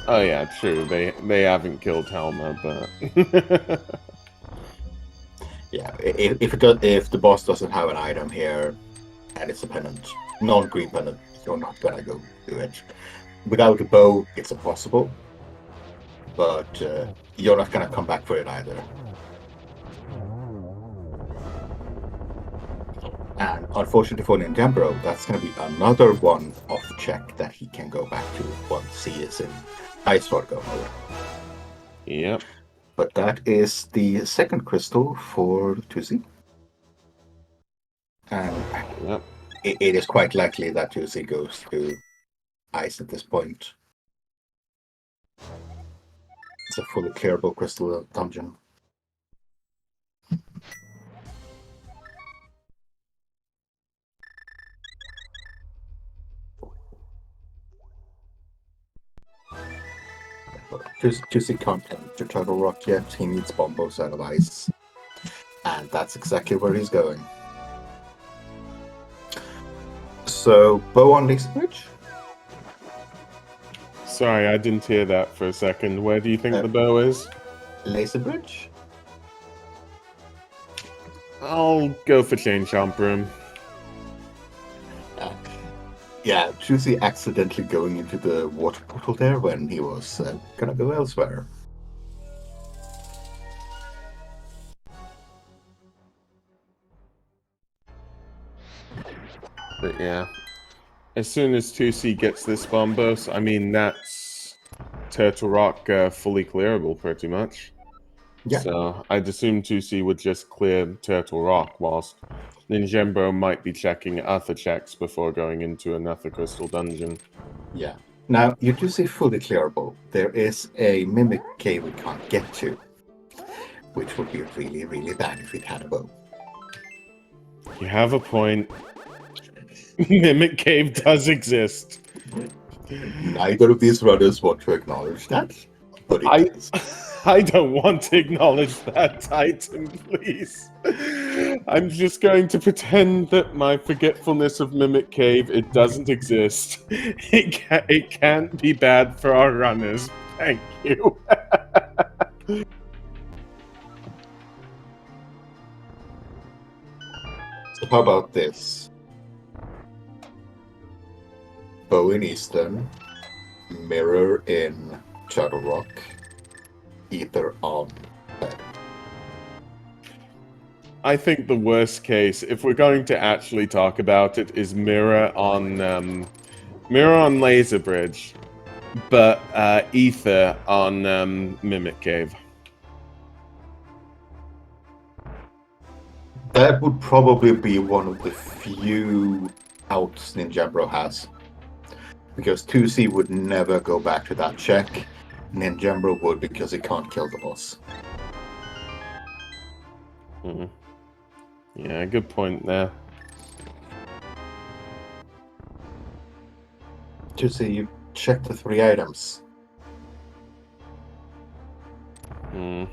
A: Oh yeah, true. They haven't killed Helma, but
B: Yeah, if the boss doesn't have an item here, and it's a pendant, non-green pendant, you're not gonna go do it. Without a bow, it's impossible, but you're not gonna come back for it either. And unfortunately for Ninjambro, that's gonna be another one-off check that he can go back to once he is in Ice Sword Go mode.
A: yep.
B: But that is the second crystal for TwoC. And
A: Yep.
B: it is quite likely that TwoC goes to ice at this point. It's a fully clearable crystal dungeon. TwoC can't enter Turtle Rock yet. He needs Bombos out of ice. And that's exactly where he's going. So, bow on Lisa Bridge?
A: Sorry, I didn't hear that for a second. Where do you think the bow is?
B: Laser Bridge?
A: I'll go for Chain Chomp Room.
B: Yeah, TwoC accidentally going into the water portal there when he was gonna go elsewhere.
A: But yeah, as soon as 2C gets this bomb burst, I mean, that's Turtle Rock fully clearable, pretty much.
B: Yeah.
A: So I'd assume 2C would just clear Turtle Rock, whilst ninjembro might be checking other checks before going into another crystal dungeon.
B: Yeah. Now, you do say fully clearable. There is a mimic cave we can't get to, which would be really, really bad if it had a bow.
A: You have a point. Mimic Cave does exist.
B: Neither of these runners want to acknowledge that, but it does.
A: I don't want to acknowledge that, Titan, please. I'm just going to pretend that my forgetfulness of Mimic Cave, it doesn't exist. It can't be bad for our runners. Thank you.
B: So how about this? Bow in Eastern, mirror in Turtle Rock, ether on bed.
A: I think the worst case, if we're going to actually talk about it, is mirror on Laser Bridge, but ether on Mimic Cave.
B: That would probably be one of the few outs ninjembro has. Because 2C would never go back to that check. ninjembro would because he can't kill the boss.
A: Mm. Yeah, good point there.
B: 2C, you check the 3 items.
A: Hmm.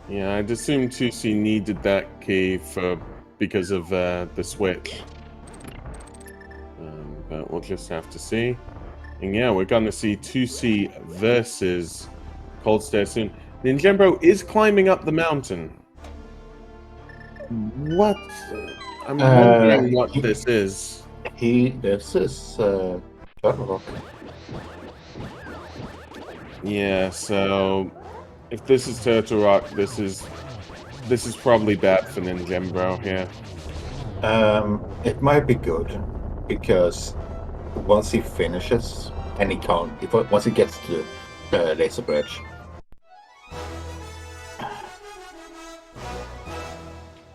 A: Yeah, I'd assume 2C needed that key because of the switch. But we'll just have to see. And yeah, we're going to see 2C versus Cold Stare soon. Ninjembro is climbing up the mountain. What? I'm wondering what this is.
B: This is Turtle Rock.
A: Yeah, so if this is Turtle Rock, this is probably bad for Ninjembro here.
B: It might be good because once he finishes and he can't, once he gets to the laser bridge.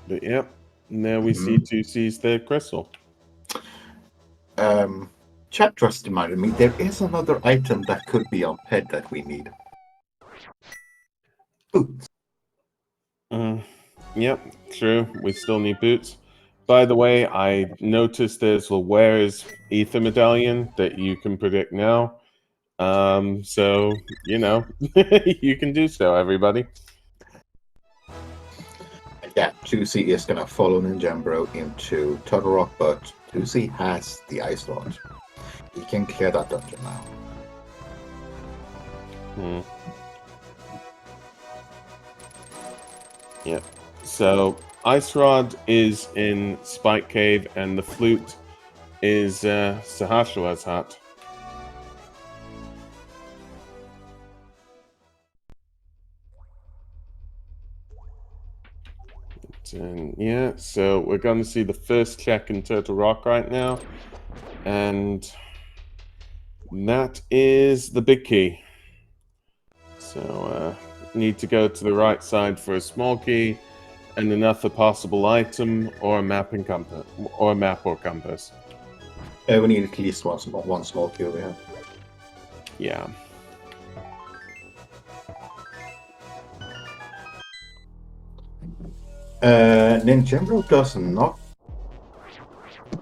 A: But yep, and there we see 2C's third crystal.
B: Chat just reminded me there is another item that could be on ped that we need. Boots.
A: Yep, true. We still need boots. By the way, I noticed there's a where is Ether medallion that you can predict now. So you know, you can do so, everybody.
B: Yeah, 2C is gonna follow ninjembro into Turtle Rock, but 2C has the ice rod. He can clear that dungeon now.
A: Yep. So Ice Rod is in Spike Cave, and the flute is Sahashua's hut. And yeah, so we're going to see the first check in Turtle Rock right now, and that is the big key. So need to go to the right side for a small key and another possible item or a map and compass or compass.
B: We need at least one small key over here.
A: Yeah.
B: Ninjembro does not.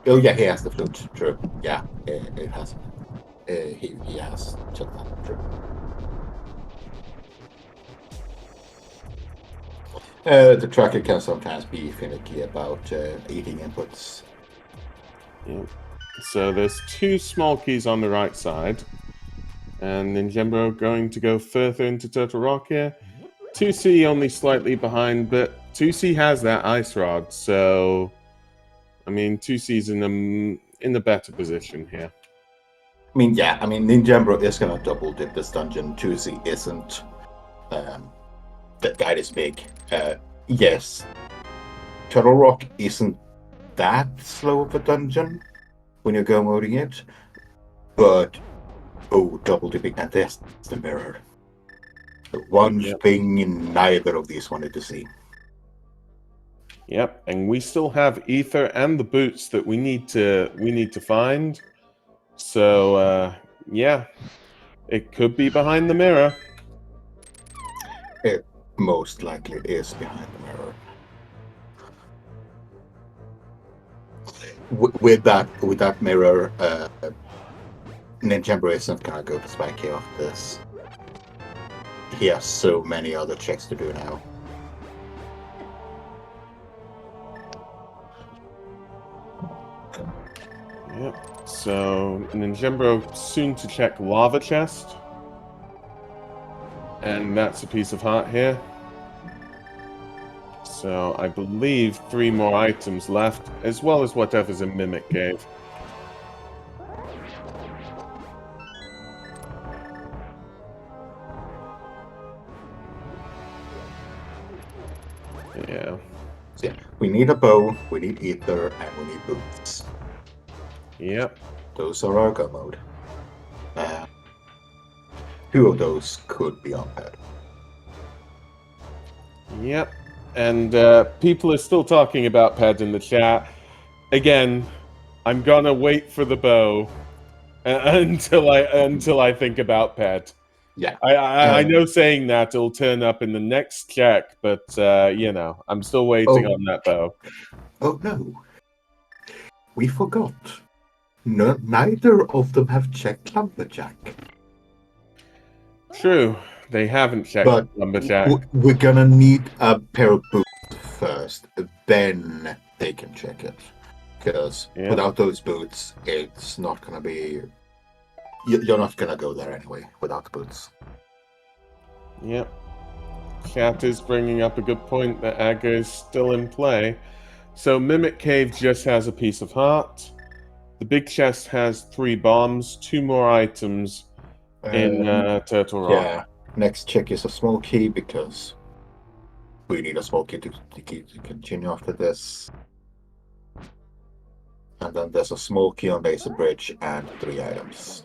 B: Oh yeah, he has the flute. True. Yeah, it has. He has took that. True. The tracker can sometimes be finicky about eating inputs.
A: Yeah. So there's 2 small keys on the right side, and Ninjembro going to go further into Turtle Rock here 2C only slightly behind, but 2C has that ice rod, so I mean 2C's in a better position here.
B: I mean, yeah, ninjembro is gonna double dip this dungeon. 2C isn't. That is big. Yes, Turtle Rock isn't that slow of a dungeon when you're go moding it, but double dipping, and there's the mirror. The one thing neither of these wanted to see.
A: Yep, and we still have ether and the boots that we need to find. So yeah, it could be behind the mirror.
B: It most likely is behind the mirror. With that mirror, ninjembro isn't gonna go to Spike after this. He has so many other checks to do now.
A: Yep. So ninjembro soon to check lava chest, and that's a piece of heart here. So I believe 3 more items left, as well as whatever's in Mimic Cave. Yeah.
B: So yeah, we need a bow, we need ether, and we need boots.
A: Yep.
B: Those are our go mode. 2 of those could be on pad.
A: Yep. And people are still talking about ped in the chat. Again, I'm gonna wait for the bow until I think about ped.
B: Yeah.
A: I know saying that it'll turn up in the next check, but I'm still waiting on that bow.
B: Oh no. We forgot. No, neither of them have checked Lumberjack.
A: True, they haven't checked Lumberjack.
B: We're gonna need a pair of boots first, then they can check it. Because without those boots, it's not gonna be... You're not gonna go there anyway, without the boots.
A: Yep. Chat is bringing up a good point that Aga is still in play. So Mimic Cave just has a piece of heart. The big chest has 3 bombs, 2 more items in Turtle Rock.
B: Yeah, next check is a small key because we need a small key to continue after this. And then there's a small key on Laser Bridge and 3 items.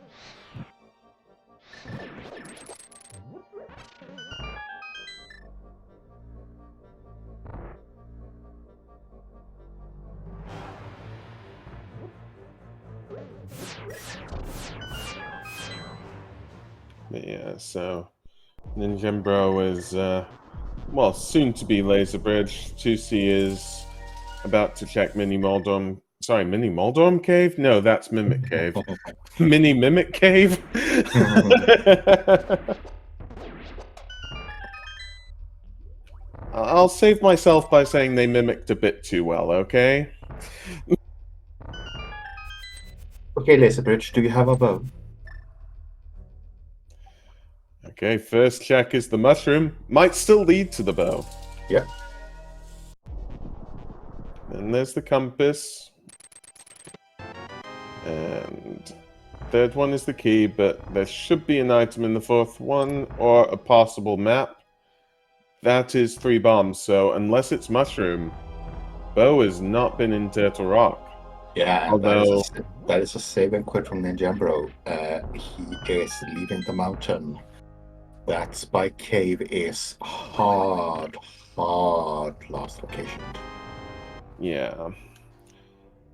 A: Yeah, so ninjembro is soon to be Laser Bridge. 2C is about to check Mini Moldorm Cave? No, that's Mimic Cave. Mini Mimic Cave? I'll save myself by saying they mimicked a bit too well, okay?
B: Okay, Laser Bridge, do you have a bow?
A: Okay, first check is the mushroom. Might still lead to the bow.
B: Yeah.
A: And there's the compass. And third one is the key, but there should be an item in the fourth one, or a possible map. That is 3 bombs, so unless it's mushroom, bow has not been in Turtle Rock.
B: Yeah,
A: although
B: that is a save and quit from ninjembro. He is leaving the mountain. That Spike Cave is hard last location.
A: Yeah.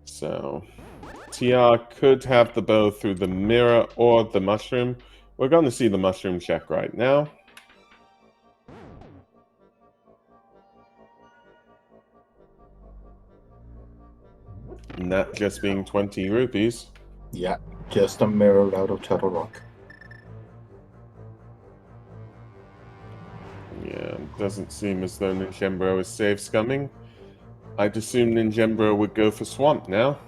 A: So TR could have the bow through the mirror or the mushroom. We're going to see the mushroom check right now. And that just being 20 rupees.
B: Yeah, just a mirror out of Turtle Rock.
A: Yeah, doesn't seem as though ninjembro is safe scumming. I'd assume ninjembro would go for swamp now.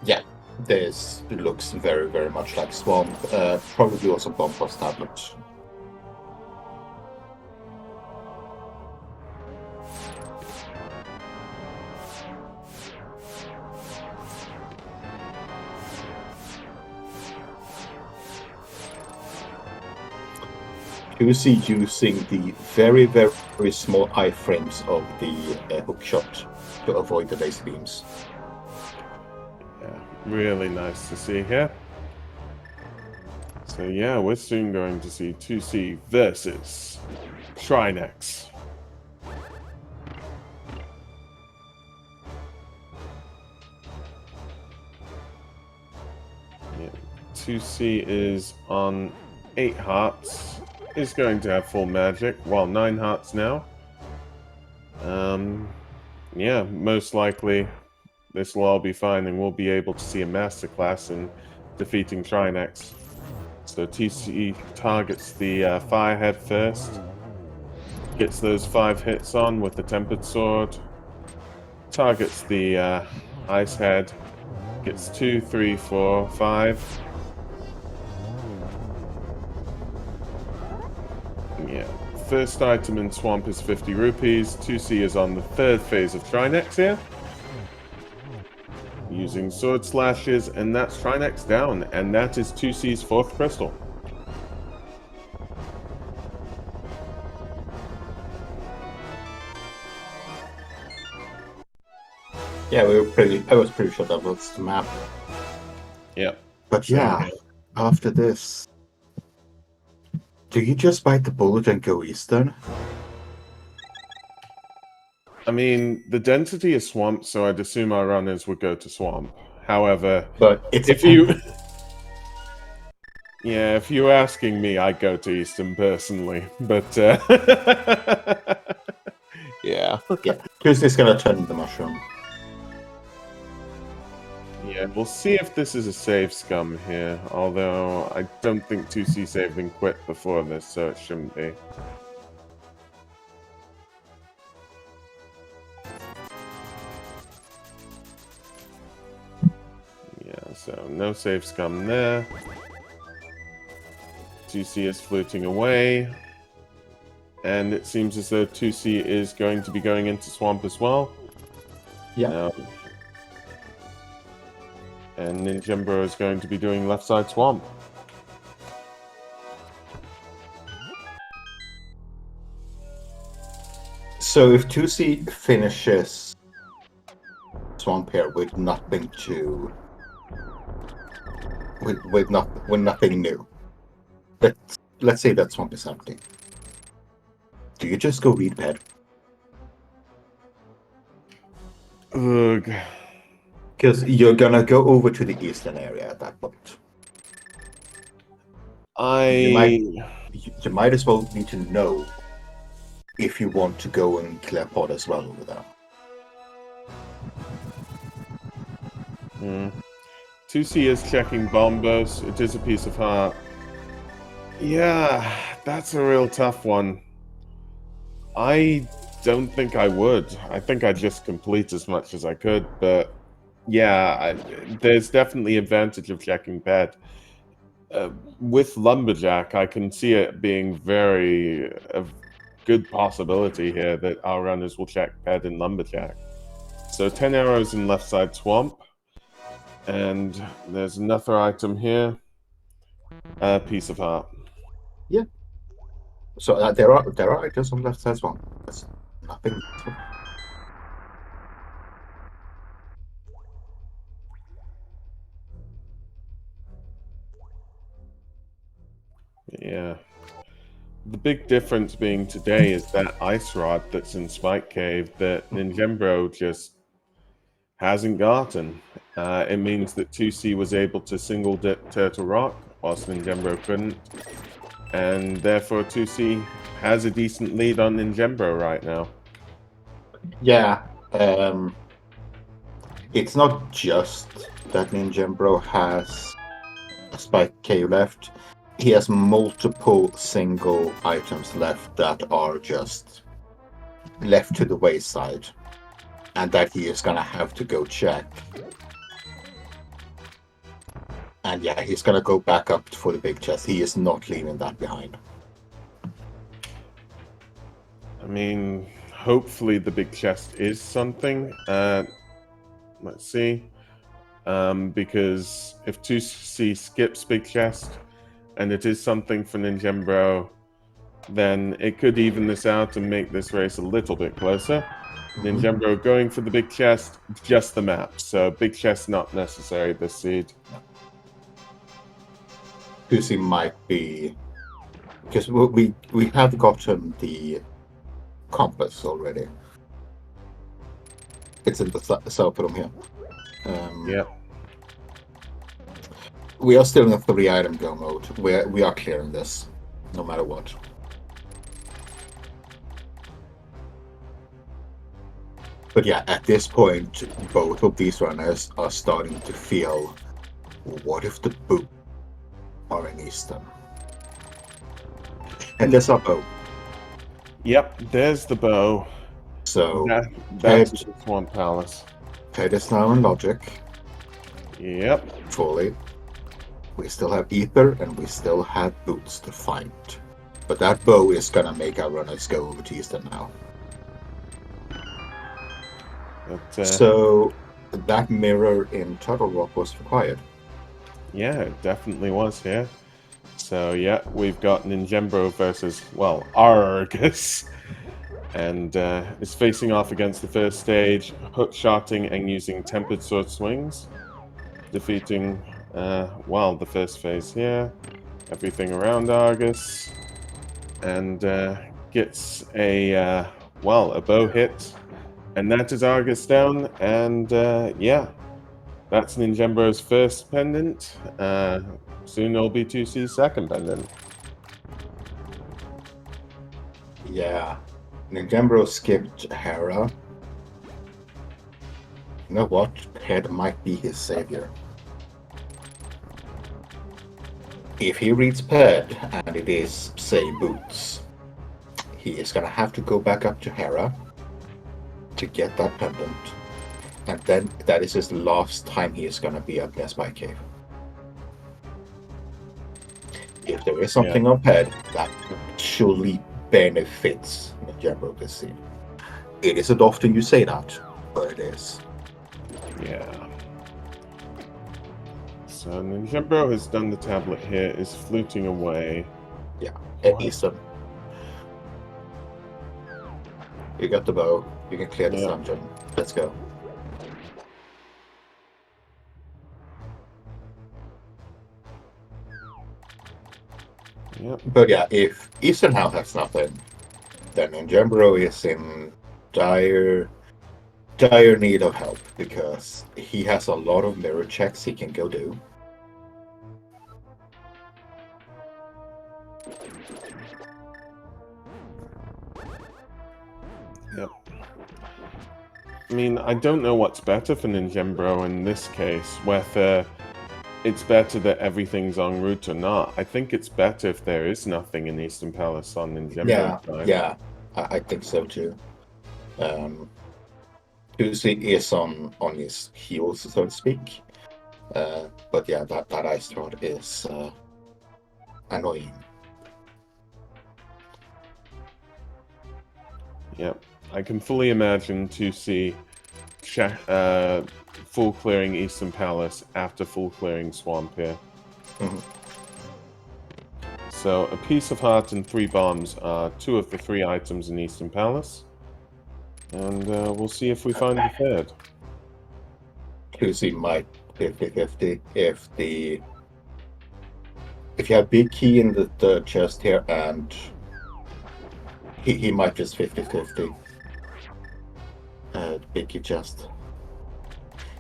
B: Yeah, this looks very, very much like swamp. Probably also bomb plus tablet. TwoC using the very, very small iframes of the hookshot to avoid the laser beams.
A: Yeah, really nice to see here. So yeah, we're soon going to see 2C versus Trinex. Yeah, 2C is on 8 hearts. Is going to have full magic, while 9 hearts now. Yeah, most likely this will all be fine, and we'll be able to see a masterclass in defeating Trinex. So TC targets the Firehead first, gets those 5 hits on with the Tempered Sword, targets the Ice Head, gets 2, 3, 4, 5. Yeah, first item in Swamp is 50 rupees. 2C is on the 3rd phase of Trinex here. Using Sword Slashes, and that's Trinex down, and that is 2C's 4th crystal.
B: Yeah, I was pretty sure that was the map.
A: Yeah.
B: But yeah, after this, do you just bite the bullet and go eastern?
A: I mean, the density is Swamp, so I'd assume our runners would go to Swamp. However,
B: But it's
A: if you... Yeah, if you're asking me, I'd go to Eastern personally, but yeah.
B: Yeah, Tuesday's gonna turn the mushroom.
A: Yeah, we'll see if this is a save scum here, although I don't think 2C saved and quit before this, so it shouldn't be. Yeah, so no save scum there. 2C is fluting away. And it seems as though 2C is going to be going into Swamp as well.
B: Yeah.
A: No. And ninjembro is going to be doing left side Swamp.
B: So if 2C finishes Swamp here with nothing to... with nothing new. Let's say that Swamp is empty. Do you just go read bed?
A: Ugh.
B: Because you're gonna go over to the eastern area at that point. You might as well need to know if you want to go and clear pod as well over there.
A: 2C is checking bombos. It is a piece of heart. Yeah, that's a real tough one. I don't think I would. I think I'd just complete as much as I could, but yeah, there's definitely advantage of checking ped. With Lumberjack, I can see it being a good possibility here that our runners will check ped in Lumberjack. So 10 arrows in left side Swamp. And there's another item here. A piece of heart.
B: Yeah. So there are items on left side as well. That's nothing.
A: Yeah. The big difference being today is that ice rod that's in Spike Cave that ninjembro just hasn't gotten. It means that 2C was able to single dip Turtle Rock, whilst ninjembro couldn't. And therefore 2C has a decent lead on ninjembro right now.
B: Yeah. It's not just that ninjembro has a Spike Cave left. He has multiple single items left that are just left to the wayside, and that he is gonna have to go check. And yeah, he's gonna go back up for the big chest. He is not leaving that behind.
A: I mean, hopefully the big chest is something. Let's see. Because if 2C skips big chest, and it is something for ninjembro, then it could even this out and make this race a little bit closer.
B: Mhm.
A: Ninjembro going for the big chest, just the map. So big chest not necessary this seed.
B: TwoC might be, because we have gotten the compass already. It's in the south room here.
A: Yep.
B: We are still in a 3-item go mode. We are clearing this, no matter what. But yeah, at this point, both of these runners are starting to feel, what if the boot are in Eastern? And there's our bow.
A: Yep, there's the bow.
B: So
A: That's the Swamp Palace.
B: Ted is now in Logic.
A: Yep.
B: Fully. We still have Ether and we still have boots to find. But that bow is gonna make our runners go over to Eastern now.
A: But,
B: so that mirror in Turtle Rock was required.
A: Yeah, it definitely was here. So yeah, we've got Ninjembro versus, well, Argus. And is facing off against the first stage, hook-shotting and using tempered sword swings. Defeating, well, the first phase here. Everything around Argus. And gets a, well, a bow hit. And that is Argus down. And yeah, that's Ninjembro's first pendant. Soon it'll be TwoC's second pendant.
B: Yeah. Ninjembro skipped Hera. You know what? Head might be his savior. If he reads Ped and it is, say, boots, he is gonna have to go back up to Hera to get that pendant. And then that is his last time he is gonna be up there Spy Cave. If there is something on Ped, that surely benefits Ninjembro this scene. It isn't often you say that, but it is.
A: Yeah. So Ninjembro has done the tablet here, is fluting away.
B: Yeah, and Eastern. You got the bow, you can clear this dungeon. Let's go.
A: Yep.
B: But yeah, if Eastern House has nothing, then Ninjembro is in dire need of help because he has a lot of mirror checks he can go do.
A: Yep. I mean, I don't know what's better for Ninjembro in this case, whether it's better that everything's en route or not. I think it's better if there is nothing in Eastern Palace on Ninjembro.
B: Yeah, I think so too. TwoC is on his heels, so to speak. But yeah, that ice rod is annoying.
A: Yep. I can fully imagine TwoC full clearing Eastern Palace after full clearing Swamp here.
B: Mm-hmm.
A: So a piece of heart and 3 bombs are 2 of the 3 items in Eastern Palace. And we'll see if we find the third.
B: TwoC might 50-50 if you have big key in the chest here, and he might just 50-50. Big key chest.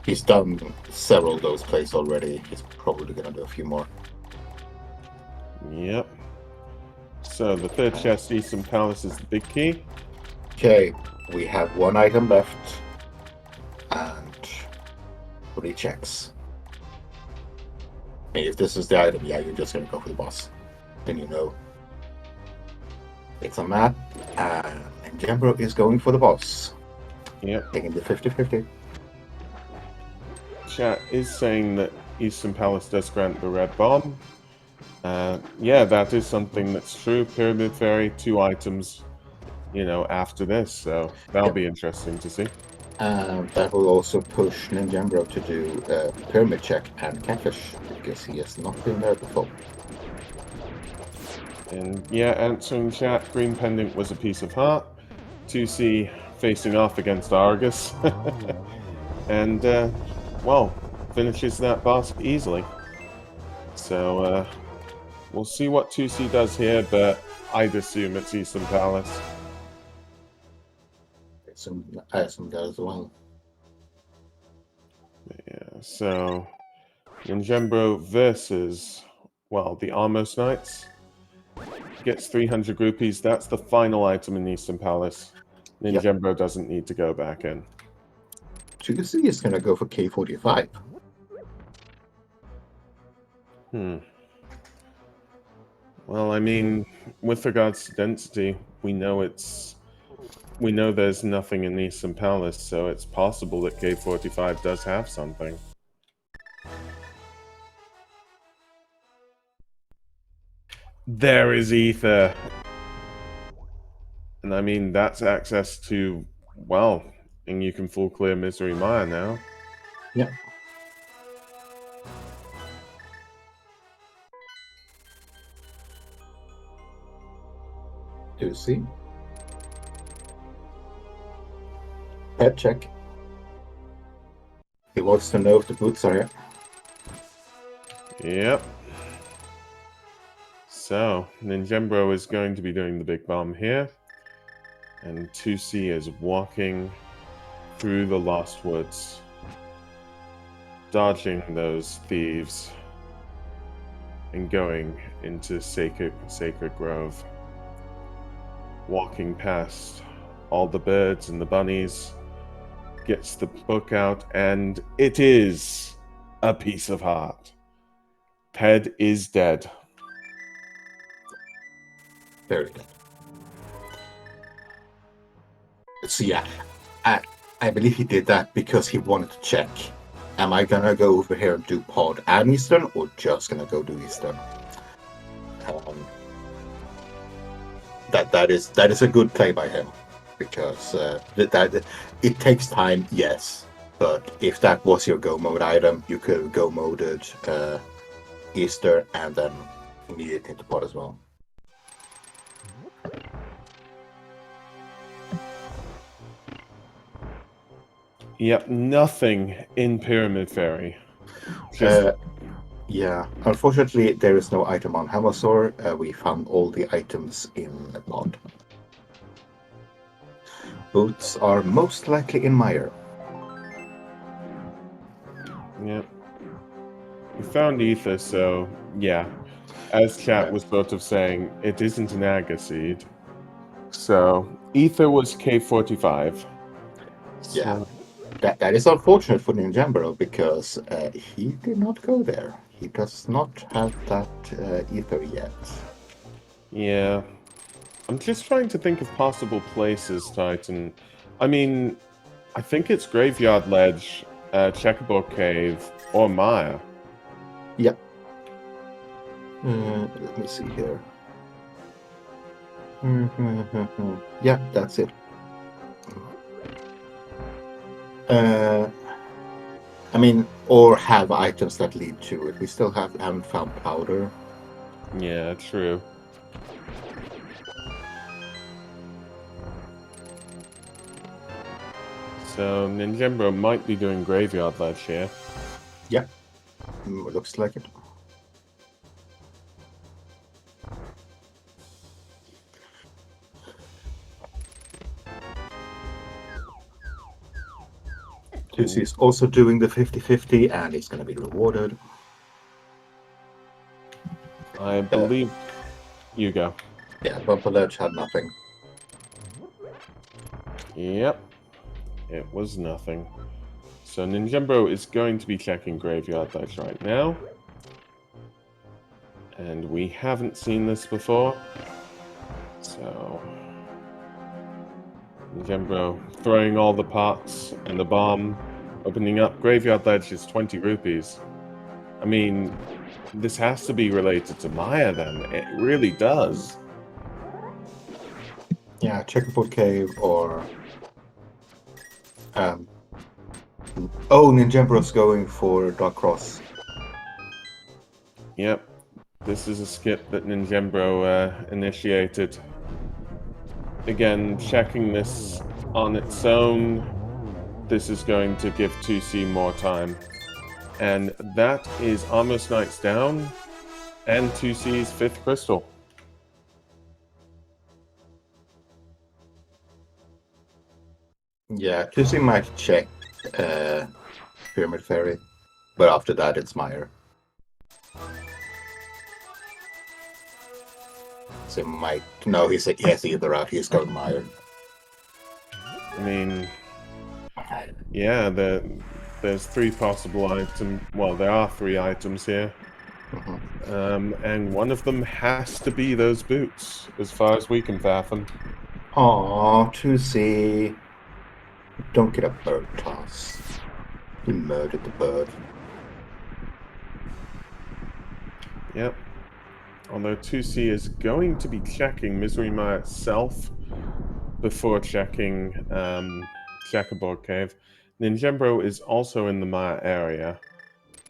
B: He's done several of those plays already. He's probably gonna do a few more.
A: Yep. So the third chest, Eastern Palace, is the big key.
B: Okay, we have 1 item left and 3 checks. And if this is the item, yeah, you're just gonna go for the boss. Then you know it's a map, and Ninjembro is going for the boss.
A: Yep.
B: Taking the 50-50.
A: Chat is saying that Eastern Palace does grant the red bomb. Yeah, that is something that's true. Pyramid Fairy, 2 items, you know, after this, so that'll be interesting to see.
B: That will also push Ninjembro to do a pyramid check and catfish, because he has not been there before.
A: And yeah, answering chat, green pendant was a piece of heart. 2C facing off against Argus. And, well, finishes that boss easily. So, we'll see what 2C does here, but I'd assume it's Eastern Palace.
B: I assume that as well.
A: Yeah, so ninjembro versus, well, the Almost Knights. Gets 300 rupees. That's the final item in Eastern Palace. Ninjembro doesn't need to go back in.
B: 2C is going to go for K45.
A: Well, I mean, with regards to density, we know there's nothing in Eastern Palace, so it's possible that K45 does have something. There is Ether. And I mean, that's access to, well, and you can full clear Misery Mire now.
B: Yeah. TwoC. Head check. He wants to know if the boots are here.
A: Yep. So, ninjembro is going to be doing the big bomb here. And 2C is walking through the Lost Woods, dodging those thieves, and going into Sacred Grove. Walking past all the birds and the bunnies, gets the book out, and it is a piece of heart. Ped is dead.
B: Very good. So yeah, I believe he did that because he wanted to check. Am I gonna go over here and do Pod and Eastern, or just gonna go do Eastern? That is a good play by him, because that it takes time, yes, but if that was your go mode item, you could have go moded Easter and then immediately into Pod as well.
A: Yep, nothing in Pyramid Fairy.
B: Yeah, unfortunately, there is no item on Hamazor. We found all the items in the Pod. Boots are most likely in Mire.
A: Yep. We found Ether, so yeah. As chat was sort of saying, it isn't an Aga seed. So, Ether was K45.
B: Yeah. That is unfortunate for ninjembro, because he did not go there. He does not have that Ether yet.
A: Yeah. I'm just trying to think of possible places, Titan. I mean, I think it's Graveyard Ledge, Checkerboard Cave, or Maya.
B: Yep. Let me see here. Yeah, that's it. I mean, or have items that lead to it. We still haven't found powder.
A: Yeah, true. So, ninjembro might be doing Graveyard Ledge here.
B: Yeah, looks like it. TwoC is also doing the 50-50, and it's going to be rewarded.
A: I believe you go.
B: Yeah, Bumper Ledge had nothing.
A: Yep. It was nothing. So ninjembro is going to be checking Graveyard Ledge right now. And we haven't seen this before. So ninjembro throwing all the pots and the bomb, opening up Graveyard Ledge is 20 rupees. I mean, this has to be related to Maya then. It really does.
B: Yeah, Checkerboard Cave or... Oh, ninjembro's going for Dark Cross.
A: Yep. This is a skip that ninjembro initiated. Again, checking this on its own, this is going to give 2C more time. And that is almost Knights down, and 2C's 5th crystal.
B: Yeah, TwoC might check Pyramid Fairy, but after that it's Meyer. So might no, he said yes either out. He's going Meyer.
A: I mean, yeah, there's 3 possible items. Well, there are 3 items here. And one of them has to be those boots, as far as we can fathom.
B: Aw, TwoC. Don't get a bird toss. You murdered the bird.
A: Yep. Although 2C is going to be checking Misery Mire itself before checking Checkerboard Cave. Ninjembro is also in the Mire area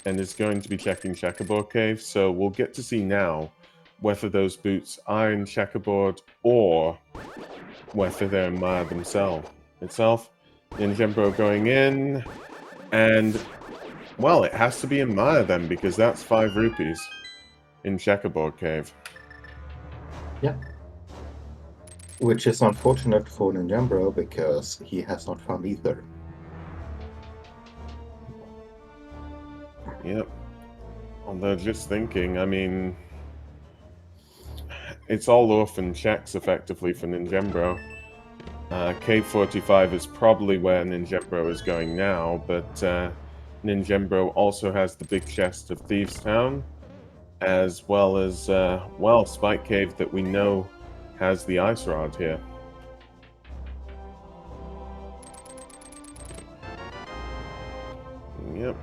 A: and is going to be checking Checkerboard Cave, so we'll get to see now whether those boots are in Checkerboard or whether they're in Mire themselves. Ninjembro going in, and, well, it has to be in Mire then, because that's 5 rupees in Checkerboard Cave.
B: Yeah. Which is unfortunate for Ninjembro because he has not found either.
A: Yep. Although, just thinking, I mean, it's all orphan checks effectively for Ninjembro. Cave 45 is probably where Ninjembro is going now, but Ninjembro also has the big chest of Thieves Town, as well as, well, Spike Cave that we know has the ice rod here. Yep.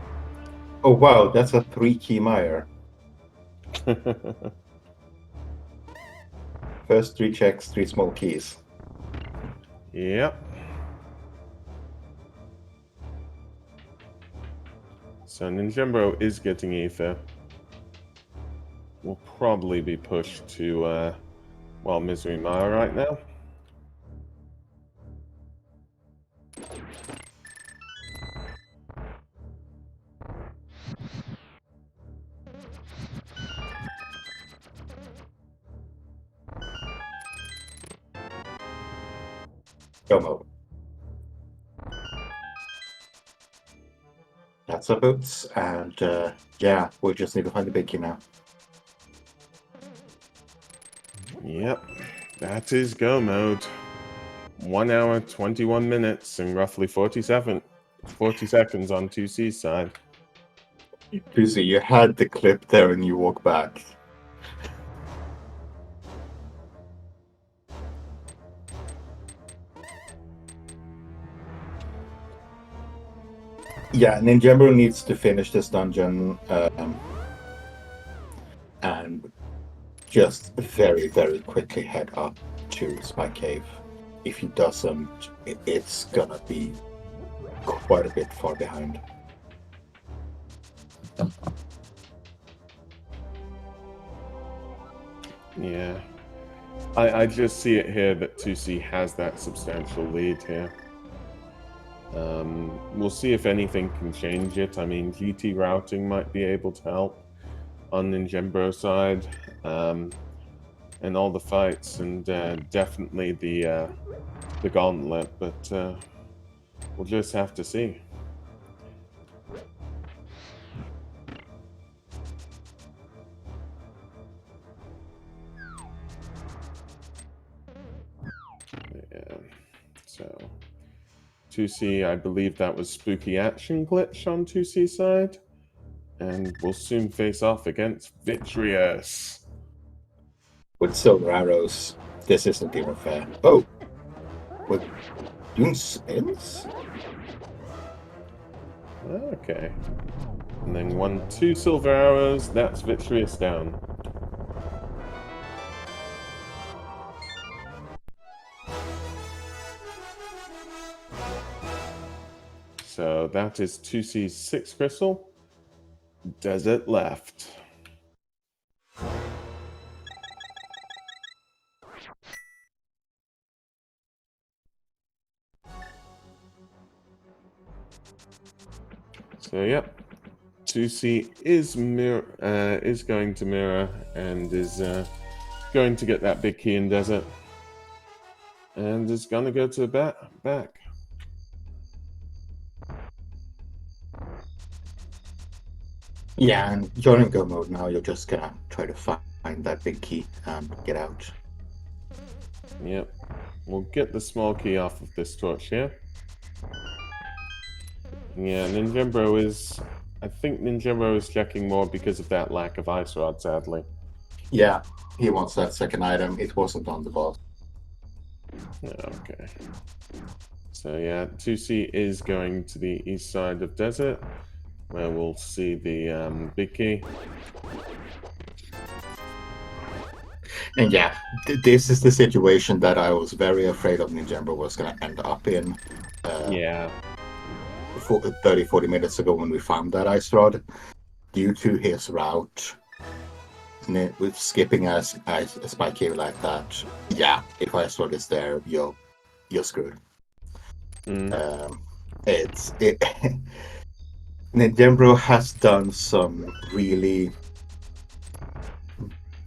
B: Oh wow, that's a 3-key Meyer. First 3 checks, 3 small keys.
A: Yep. So Ninjembro is getting ether. Will probably be pushed to, well, Misery Mire right now.
B: Domo. That's the boots, and yeah, we just need to find the big key now.
A: Yep, that is go mode. 1 hour, 21 minutes, and roughly 40 seconds on 2C's side.
B: TwoC, you had the clip there and you walk back. Yeah, Ninjembro needs to finish this dungeon and just very, very quickly head up to Spike Cave. If he doesn't, it's gonna be quite a bit far behind.
A: Yeah. I just see it here that 2C has that substantial lead here. We'll see if anything can change it. I mean, GT routing might be able to help on Ninjembro's side, and all the fights, and definitely the gauntlet, but we'll just have to see. Yeah, so 2C, I believe that was Spooky Action Glitch on 2C's side, and we'll soon face off against Vitreous.
B: With silver arrows, this isn't even fair. Oh! We're doing spins?
A: Okay. And then 2 silver arrows, that's Vitreous down. So that is 2C's 6th crystal. Desert left. So, yep. 2C is going to mirror and is going to get that big key in desert. And is going to go to the back.
B: Yeah, and you're in go mode now. You're just gonna try to find that big key and get out.
A: Yep. We'll get the small key off of this torch here. Yeah, ninjembro is... I think ninjembro is checking more because of that lack of ice rod, sadly.
B: Yeah, he wants that second item. It wasn't on the boss.
A: Okay. So yeah, 2C is going to the east side of desert, where we'll see the big key.
B: And yeah, this is the situation that I was very afraid of ninjembro was going to end up in.
A: Yeah.
B: 30-40 minutes ago when we found that ice rod, due to his route with skipping a spike cave like that. Yeah, if ice rod is there, you're screwed. Ninjembro has done some really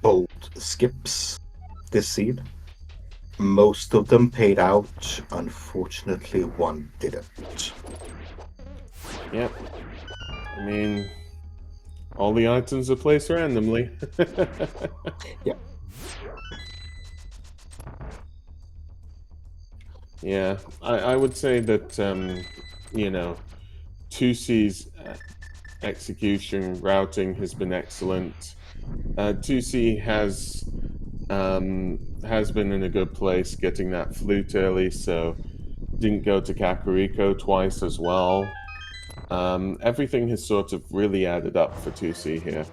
B: bold skips this seed. Most of them paid out. Unfortunately, one didn't.
A: Yep. I mean, all the items are placed randomly.
B: Yeah.
A: Yeah, I would say that, you know, 2C's execution routing has been excellent. 2C has been in a good place getting that flute early, so didn't go to Kakariko twice as well. Everything has sort of really added up for 2C here.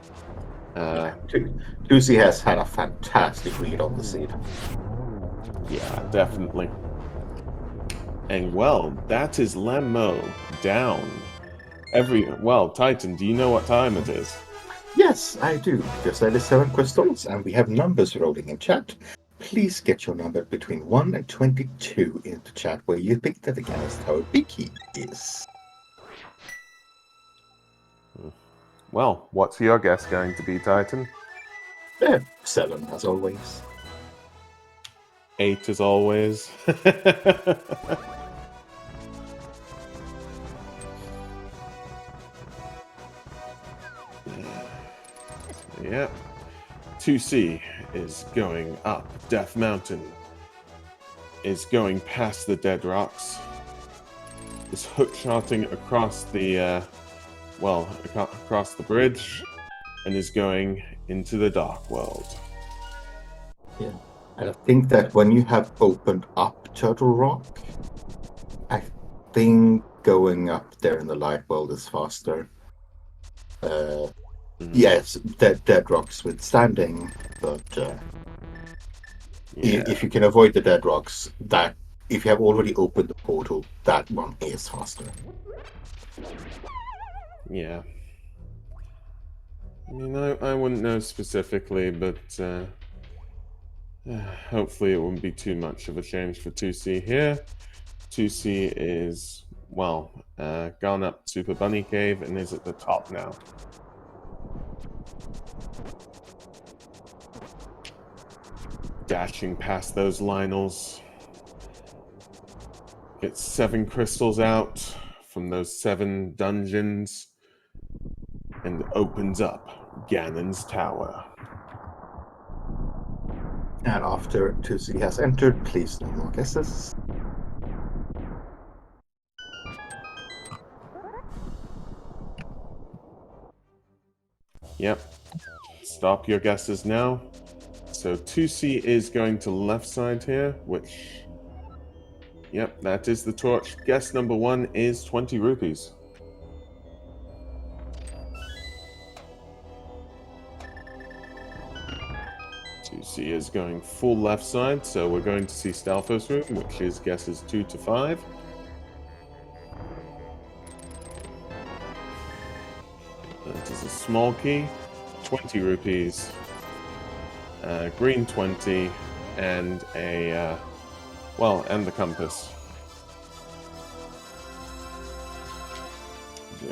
B: 2C has had a fantastic read on the seed.
A: Yeah, definitely. And well, that is Lemmo down. Well, Titan, do you know what time it is?
B: Yes, I do. Just added 7 crystals, and we have numbers rolling in chat. Please get your number between 1 and 22 into chat where you think that the against how big he is.
A: Well, what's your guess going to be, Titan?
B: 7, as always.
A: 8 as always. Yeah. 2C is going up Death Mountain. Is going past the dead rocks. Is hookshotting across the, across the bridge. And is going into the dark world.
B: Yeah. And I think that when you have opened up Turtle Rock, I think going up there in the light world is faster. Yes, dead rocks withstanding, but if you can avoid the dead rocks, that if you have already opened the portal, that one is faster.
A: Yeah. I mean, I wouldn't know specifically, but hopefully it wouldn't be too much of a change for 2C here. 2C is, well, gone up Super Bunny Cave and is at the top now. Dashing past those Lionels. Gets 7 crystals out from those 7 dungeons. And opens up Ganon's Tower.
B: And after 2C has entered, please no more guesses.
A: Yep. Stop your guesses now. So 2C is going to left side here, which... Yep, that is the torch. Guess number 1 is 20 rupees. C is going full left side, so we're going to see Stalfo's room, which is guesses 2 to 5. That is a small key, 20 rupees, green 20, and a, and the compass.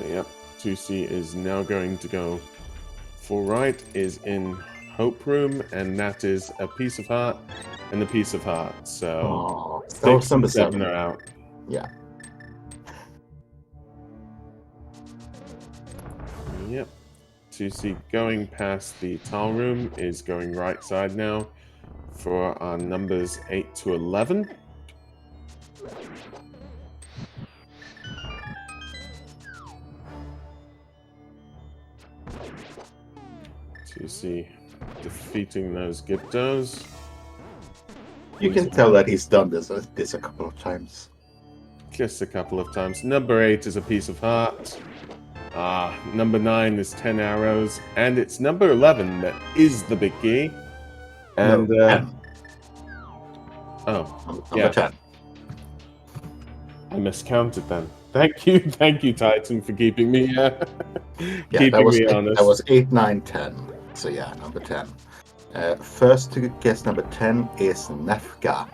A: Yep. 2C is now going to go full right, is in Hope Room, and that is a piece of heart and a piece of heart. So
B: that was
A: 6
B: number
A: and 7
B: 7.
A: are out.
B: Yeah.
A: Yep. 2C going past the tile room is going right side now for our numbers 8 to 11. TwoC defeating those Gyptos.
B: You can tell that he's done this a couple of times.
A: Just a couple of times. Number 8 is a piece of heart. Number 9 is 10 arrows. And it's number 11 that is the big key. And,
B: no, 10.
A: Oh,
B: Number 10.
A: I miscounted then. Thank you, Titan, for keeping me
B: That
A: me honest.
B: That was 8, 9, 10. So yeah, number 10. First to guess number 10 is Nefka.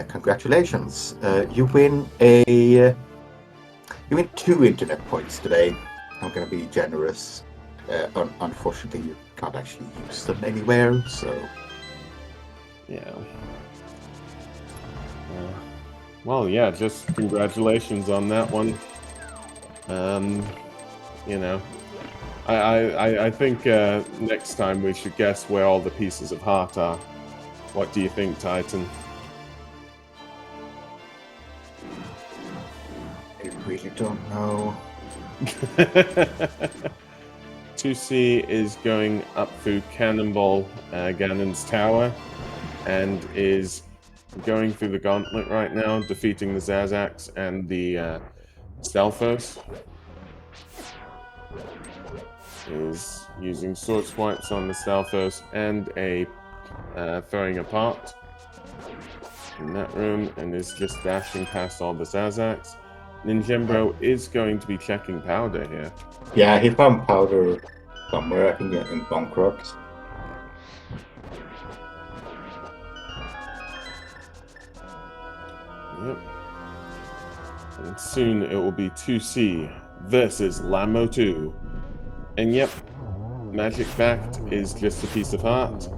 B: Congratulations. You win 2 internet points today. I'm gonna be generous. Unfortunately, you can't actually use them anywhere, so
A: Yeah. Well, yeah, just congratulations on that one. You know, I think next time we should guess where all the pieces of heart are. What do you think, Titan?
B: I really don't know.
A: 2C is going up through Cannonball Ganon's tower and is going through the gauntlet right now, defeating the Zazax and the Stelphos. Is using sword swipes on the Stelphos and a throwing a pot in that room, and is just dashing past all the Zazax. Ninjembro is going to be checking powder here.
B: Yeah, he found powder somewhere, I think, in Bonk Rocks.
A: Yep. And soon it will be 2C versus Lamo 2. And yep, Magic Fact is just a piece of heart.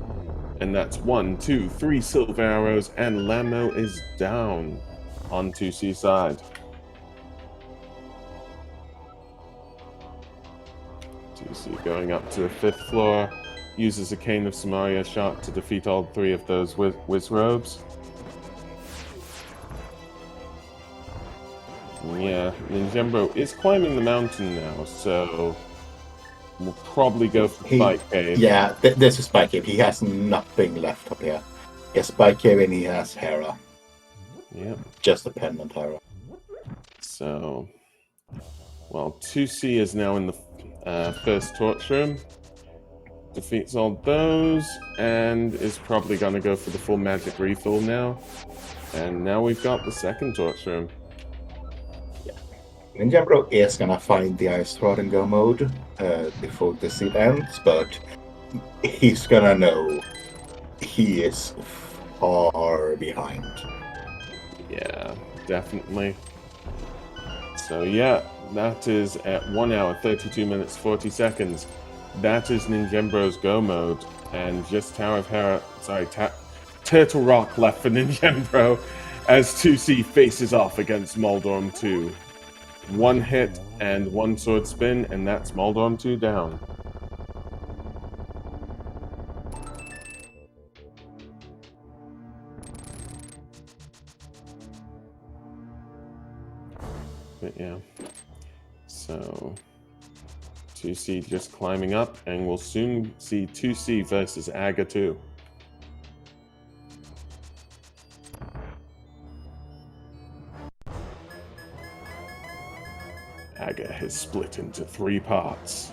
A: And that's 1, 2, 3 silver arrows, and Lamo is down on 2C side. 2C going up to the 5th floor, uses a Cane of Samaria shot to defeat all 3 of those Wizrobes. Yeah, Ninjembro is climbing the mountain now, so we'll probably go for Spike Cave.
B: Yeah, there's a Spike Cave. He has nothing left up here. He has Spike Cave and he has Hera.
A: Yep.
B: Just a pendant Hera.
A: So, well, 2C is now in the first torch room. Defeats all those, and is probably going to go for the full magic refill now. And now we've got the second torch room.
B: Ninjembro is gonna find the Ice Rod and Go mode before the seed ends, but he's gonna know he is far behind.
A: Yeah, definitely. So yeah, that is at 1 hour, 32 minutes, 40 seconds. That is Ninjembro's Go mode, and just Tower of Hera, Turtle Rock left for Ninjembro as 2C faces off against Moldorm 2. 1 hit and 1 sword spin, and that's Moldorm 2 down. But yeah, so 2C just climbing up, and we'll soon see 2C versus Aga 2. Aga has split into 3 parts.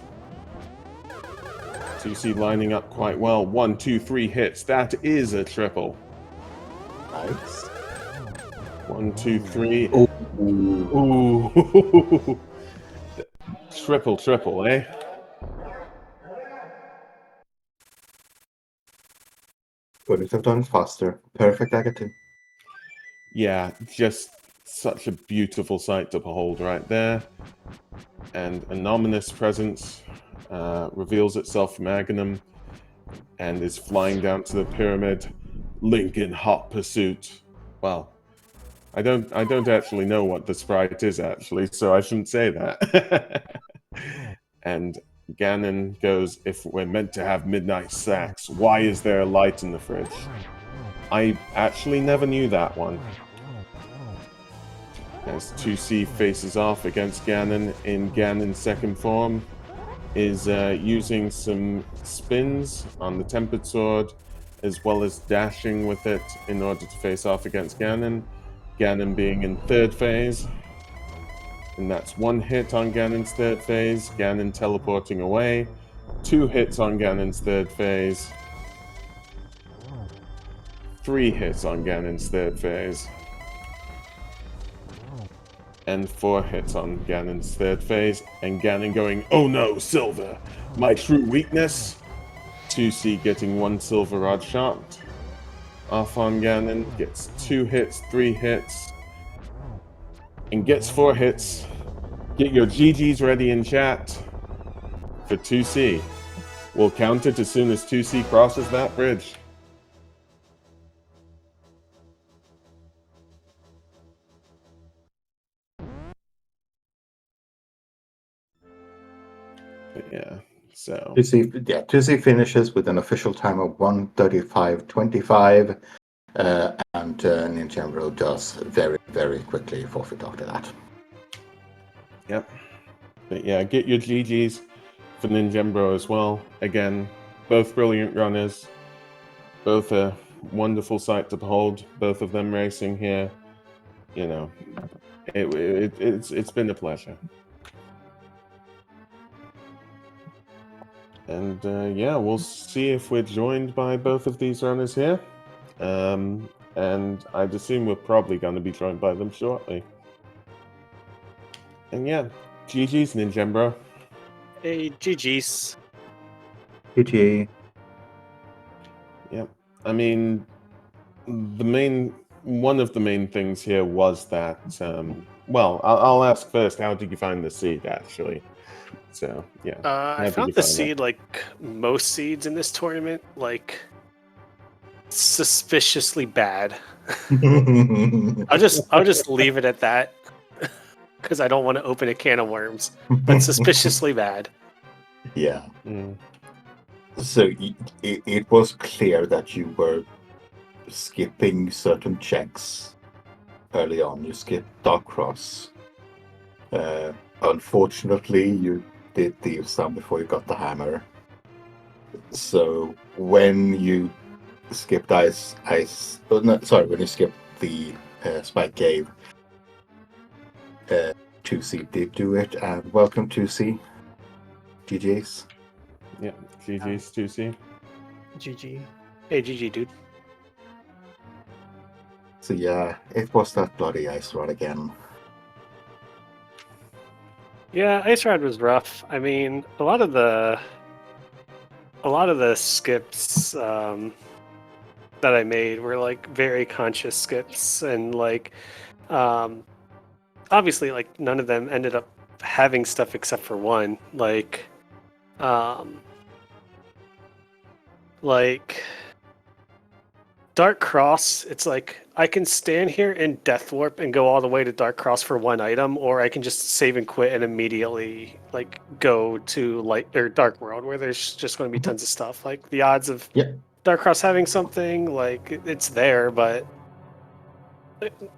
A: 2C lining up quite well. 1, 2, 3 hits. That is a triple.
B: Nice.
A: 1, 2, 3.
B: Ooh.
A: Ooh. Triple, eh?
B: Couldn't have done faster. Perfect Agatin.
A: Yeah, just such a beautiful sight to behold right there. and an ominous presence reveals itself from Aghanim and is flying down to the pyramid. Link in hot pursuit. Well, I don't actually know what the sprite is actually, so I shouldn't say that. And Ganon goes, if we're meant to have midnight snacks, why is there a light in the fridge? I actually never knew that one. As 2C faces off against Ganon in Ganon's second form, is using some spins on the Tempered Sword, as well as dashing with it in order to face off against Ganon. Ganon being in third phase. And that's 1 hit on Ganon's third phase, Ganon teleporting away. 2 hits on Ganon's third phase. 3 hits on Ganon's third phase. And 4 hits on Ganon's third phase. And Ganon going, oh no, Silver! My true weakness! 2C getting 1 Silver Rod shot off on Ganon. Gets 2 hits, 3 hits. And gets 4 hits. Get your GGs ready in chat for 2C. We'll count it as soon as 2C crosses that bridge. But yeah, so
B: 2C finishes with an official time of 1:35.25, and ninjembro does very, very quickly forfeit after that.
A: Yep. But yeah, get your GGs for ninjembro as well. Again, both brilliant runners, both a wonderful sight to behold. Both of them racing here. You know, it's been a pleasure. And yeah, we'll see if we're joined by both of these runners here. And I'd assume we're probably going to be joined by them shortly. And yeah, GG's ninjembro.
C: Hey, GG's.
B: GG.
A: Yep. I mean, one of the main things here was that, well, I'll ask first, how did you find the seed, actually? So, yeah.
C: I found the seed, like most seeds in this tournament, like suspiciously bad. I'll just leave it at that because I don't want to open a can of worms. But suspiciously bad.
B: Yeah.
A: Mm.
B: So it was clear that you were skipping certain checks early on. You skipped Dark Cross. Unfortunately, you did Thieves' Town before you got the hammer. So when you skipped when you skipped the Spike Cave, 2C did do it, and welcome 2C. GG's.
A: Yeah, GG's 2C.
C: GG. Hey, GG, dude.
B: So yeah, it was that bloody ice rod again.
C: Yeah, Ice Ride was rough. I mean, a lot of the skips that I made were like very conscious skips, and like obviously like none of them ended up having stuff except for one. Like Dark Cross, it's like I can stand here in Death Warp and go all the way to Dark Cross for one item, or I can just save and quit and immediately like go to Light or Dark World where there's just going to be tons of stuff. Like the odds of Dark Cross having something, like it's there, but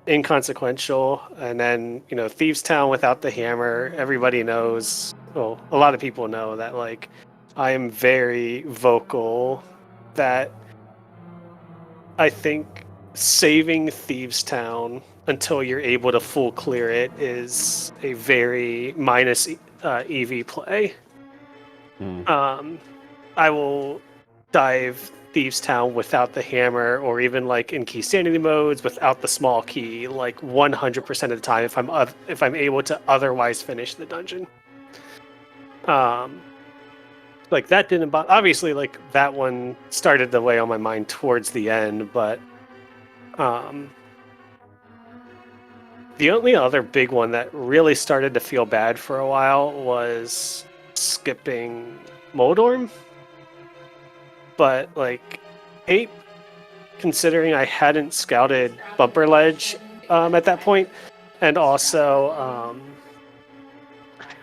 C: inconsequential. And then, you know, Thieves' Town without the hammer, everybody knows, well, a lot of people know that like I am very vocal that I think saving Thieves' Town until you're able to full clear it is a very minus EV play. I will dive Thieves' Town without the hammer, or even like in key sanity modes without the small key, like 100% of the time if I'm able to otherwise finish the dungeon. Like that didn't bother. Obviously, like that one started to weigh on my mind towards the end, but The only other big one that really started to feel bad for a while was skipping Moldorm. But like, considering I hadn't scouted Bumper Ledge at that point, and also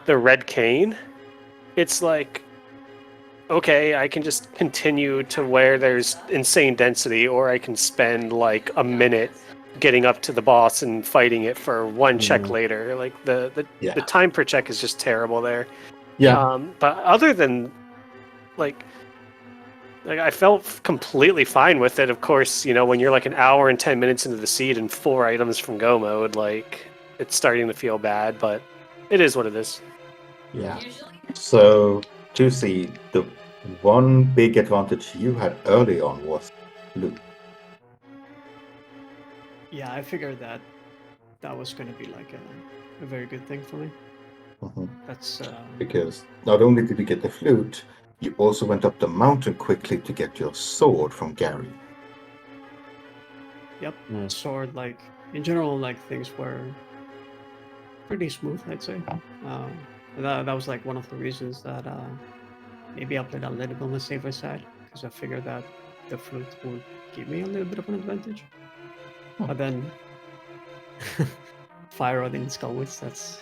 C: the Red Cane, it's like, okay, I can just continue to where there's insane density, or I can spend like a minute getting up to the boss and fighting it for one check later. Like the time per check is just terrible there.
B: Yeah.
C: But other than like I felt completely fine with it. Of course, you know, when you're like an hour and 10 minutes into the seed and 4 items from go mode, like it's starting to feel bad, but it is what it is.
B: Yeah. So, TwoC, the one big advantage you had early on was loot.
D: Yeah, I figured that was going to be like a very good thing for me. That's
B: because not only did you get the flute, you also went up the mountain quickly to get your sword from Gary.
D: Yep. Sword, like in general, like things were pretty smooth, I'd say. That was like one of the reasons that maybe I played a little bit on the safer side, because I figured that the flute would give me a little bit of an advantage. But then fire rod in Skullwoods, that's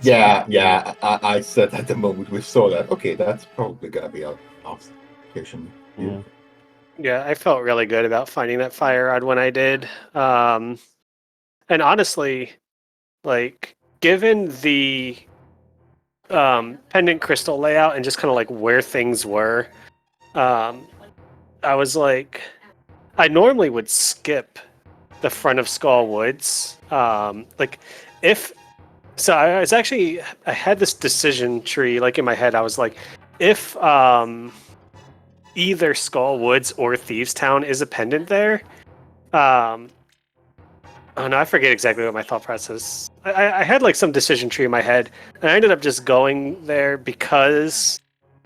B: Yeah. I said at the moment we saw that, okay, that's probably gonna be an obfuscation.
C: Yeah, I felt really good about finding that fire rod when I did. And honestly, like given the pendant crystal layout and just kind of like where things were, I was like, I normally would skip the front of Skull Woods. Like if so, I had this decision tree like in my head. I was like, if either Skull Woods or Thieves Town is a pendant there. Oh no, I forget exactly what my thought process. I had like some decision tree in my head, and I ended up just going there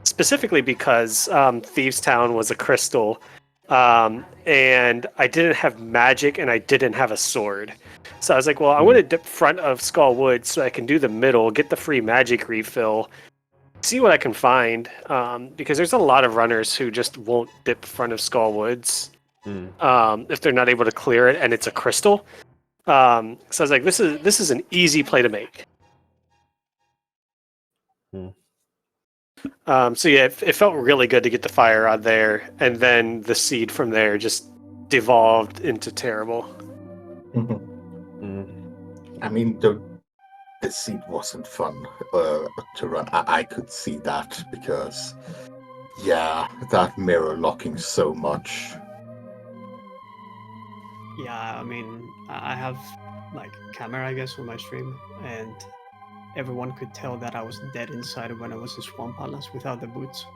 C: specifically because Thieves Town was a crystal, and I didn't have magic and I didn't have a sword. So I was like, well, I want to dip front of Skull Woods so I can do the middle, get the free magic refill, see what I can find, because there's a lot of runners who just won't dip front of Skull Woods if they're not able to clear it and it's a crystal. So I was like, this is an easy play to make. So yeah, it felt really good to get the fire rod there, and then the seed from there just devolved into terrible.
B: I mean, the seed wasn't fun to run. I could see that because, yeah, that mirror locking so much.
D: Yeah, I mean, I have like camera, I guess, on my stream, and everyone could tell that I was dead inside when I was in Swamp Palace without the boots.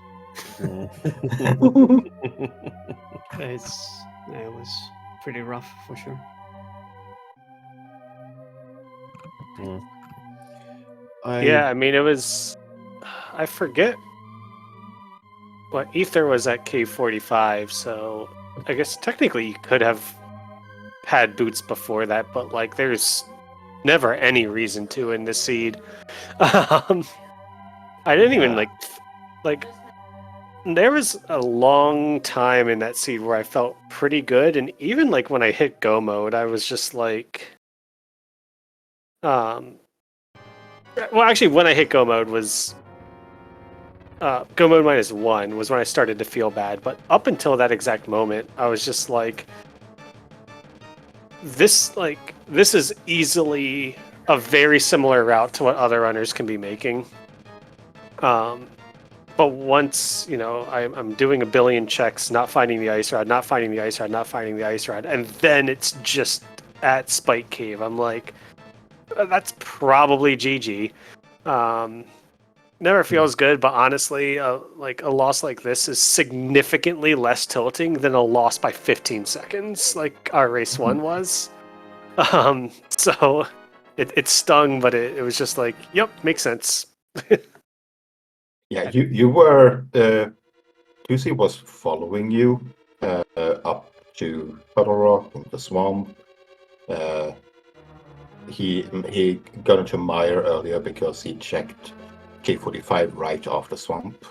D: It was pretty rough for sure.
C: Yeah, I mean, it was. I forget what Ether was at K45, so I guess technically you could have had boots before that, but like there's never any reason to in the seed. I didn't even like there was a long time in that seed where I felt pretty good, and even like when I hit go mode, I was just like well, actually when I hit go mode was go mode -1 was when I started to feel bad, but up until that exact moment, I was just like, this is easily a very similar route to what other runners can be making. But once, you know, I'm doing a billion checks, not finding the ice rod, not finding the ice rod, not finding the ice rod, and then it's just at Spike Cave. I'm like, that's probably GG. Never feels good, but honestly, like a loss like this is significantly less tilting than a loss by 15 seconds, like our race 1 was. So it stung, but it was just like, yep, makes sense.
B: Yeah, you were TwoC was following you up to Puddle Rock and the swamp. he got into mire earlier because he checked K45 right off the swamp.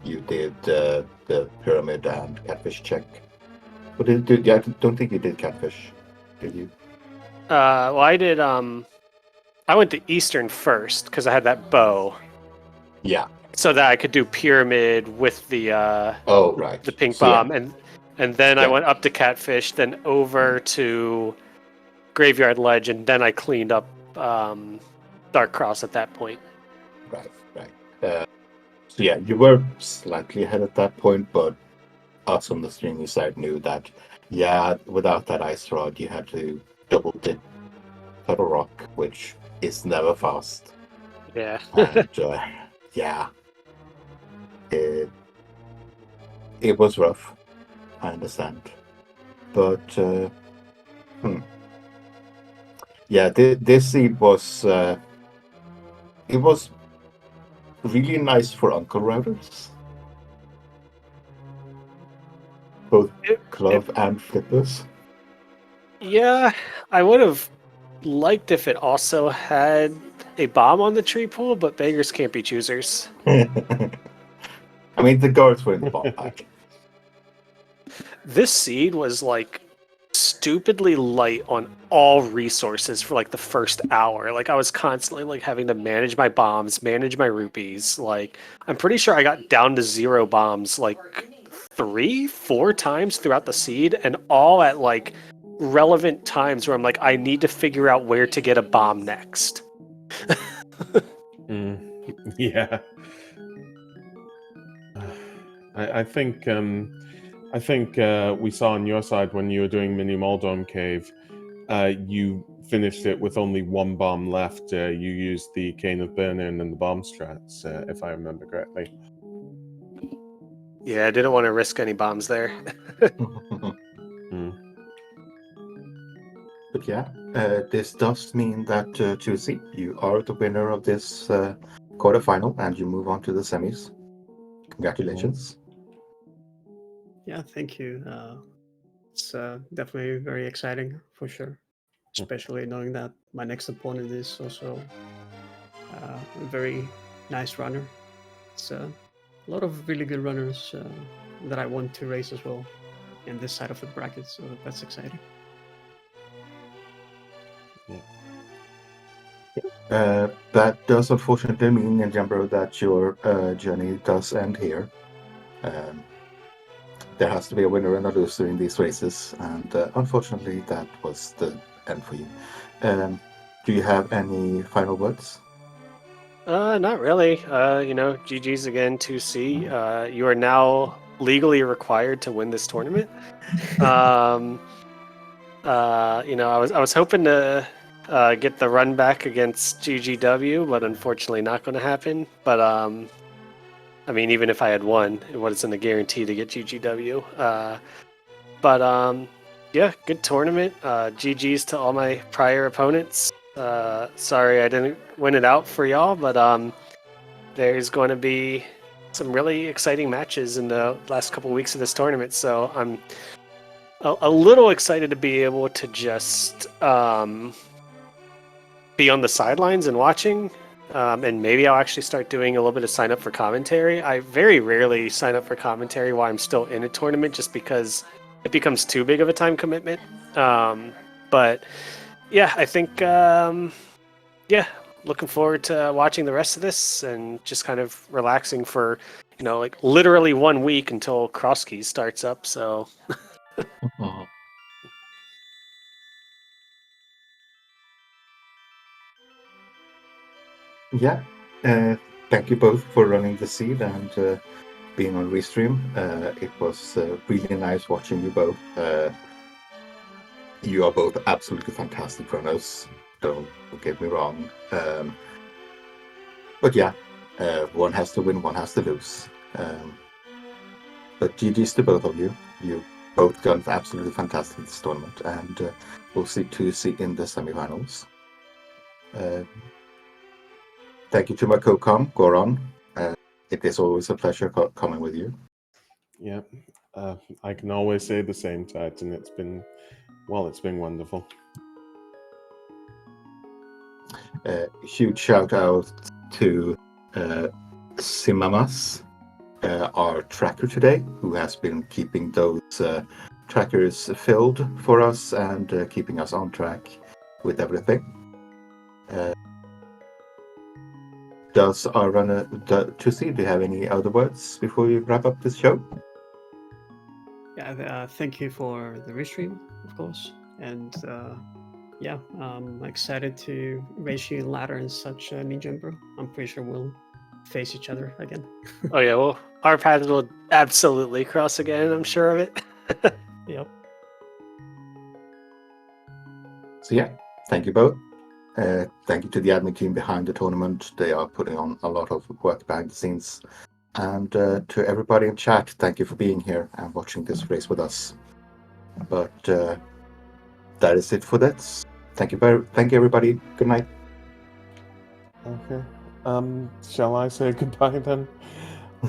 B: You did the pyramid and catfish check. But I don't think you did catfish, did you?
C: Well, I did. I went to Eastern first because I had that bow,
B: Yeah.
C: so that I could do pyramid with the
B: Oh, right.
C: the pink
B: So, yeah.
C: bomb, and then I
B: Yeah.
C: went up to Catfish, then over to Graveyard Ledge, and then I cleaned up Dark Cross at that point.
B: Right. So yeah, you were slightly ahead at that point, but us on the streaming side knew that, yeah, without that ice rod, you had to double dip Puddle Rock, which is never fast.
C: Yeah.
B: And yeah, it was rough. I understand, but yeah, this seed was it was really nice for Uncle Routers, both glove and flippers.
C: Yeah, I would have liked if it also had a bomb on the tree pool, but beggars can't be choosers.
B: I mean, the guards were in the bomb pack.
C: This seed was like stupidly light on all resources for like the first hour. Like I was constantly like having to manage my bombs, manage my rupees. Like I'm pretty sure I got down to 0 bombs like 3-4 times throughout the seed, and all at like relevant times where I'm like, I need to figure out where to get a bomb next.
A: Yeah. I think we saw on your side when you were doing Mini Moldome Cave, you finished it with only 1 bomb left. You used the Cane of Burning and the bomb strats, if I remember correctly.
C: Yeah, I didn't want to risk any bombs there.
B: But yeah, this does mean that TwoC, you are the winner of this quarterfinal, and you move on to the semis. Congratulations.
D: Yeah, thank you. It's definitely very exciting for sure, especially knowing that my next opponent is also a very nice runner. It's a lot of really good runners that I want to race as well in this side of the bracket, so that's exciting.
B: That does unfortunately mean, Ninjembro, that your journey does end here. There has to be a winner and a loser in these races, and unfortunately, that was the end for you. Do you have any final words?
C: Not really. GG's again, 2C. You are now legally required to win this tournament. I was hoping to get the run back against GGW, but unfortunately not going to happen. But I mean, even if I had won, it wasn't a guarantee to get GGW. Yeah, good tournament. GG's to all my prior opponents. Sorry I didn't win it out for y'all, but there's going to be some really exciting matches in the last couple weeks of this tournament. So I'm a little excited to be able to just be on the sidelines and watching. And maybe I'll actually start doing a little bit of sign up for commentary. I very rarely sign up for commentary while I'm still in a tournament just because it becomes too big of a time commitment. But yeah, I think, looking forward to watching the rest of this and just kind of relaxing for, like literally 1 week until Cross Keys starts up. So
B: Yeah. Thank you both for running the seed and being on Restream. It was really nice watching you both. You are both absolutely fantastic runners. Don't get me wrong. But yeah, one has to win, one has to lose. But GG's to both of you. You both done absolutely fantastic this tournament, and we'll see TwoC in the semifinals. Thank you to my co-com, Goran. It is always a pleasure coming with you.
A: Yeah, I can always say the same, Titan. It's been wonderful.
B: Huge shout out to Simamas, our tracker today, who has been keeping those trackers filled for us and keeping us on track with everything. Does our runner, TwoC, do you have any other words before we wrap up this show?
D: Yeah, thank you for the restream, of course. And yeah, I'm excited to race you in ladder in such a ninjembro. I'm pretty sure we'll face each other again.
C: Oh yeah, well, our paths will absolutely cross again. I'm sure of it.
D: Yep.
B: So yeah, thank you both. Thank you to the admin team behind the tournament. They are putting on a lot of work behind the scenes. And to everybody in chat, thank you for being here and watching this race with us. But that is it for this. Thank you, everybody. Good night.
A: Okay. Shall I say goodbye then?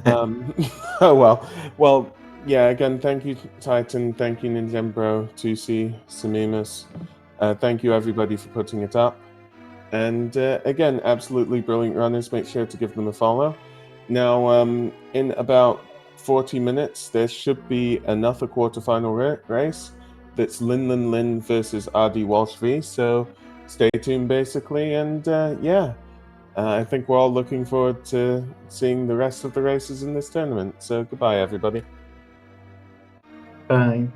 A: Oh well. Well, yeah. Again, thank you, Titan. Thank you, ninjembro, TwoC, Samimus. Thank you, everybody, for putting it up. And again, absolutely brilliant runners. Make sure to give them a follow. Now, in about 40 minutes, there should be another quarterfinal race. That's Lin versus RD Walsh V. So stay tuned, basically. And yeah, I think we're all looking forward to seeing the rest of the races in this tournament. So goodbye, everybody.
B: Bye.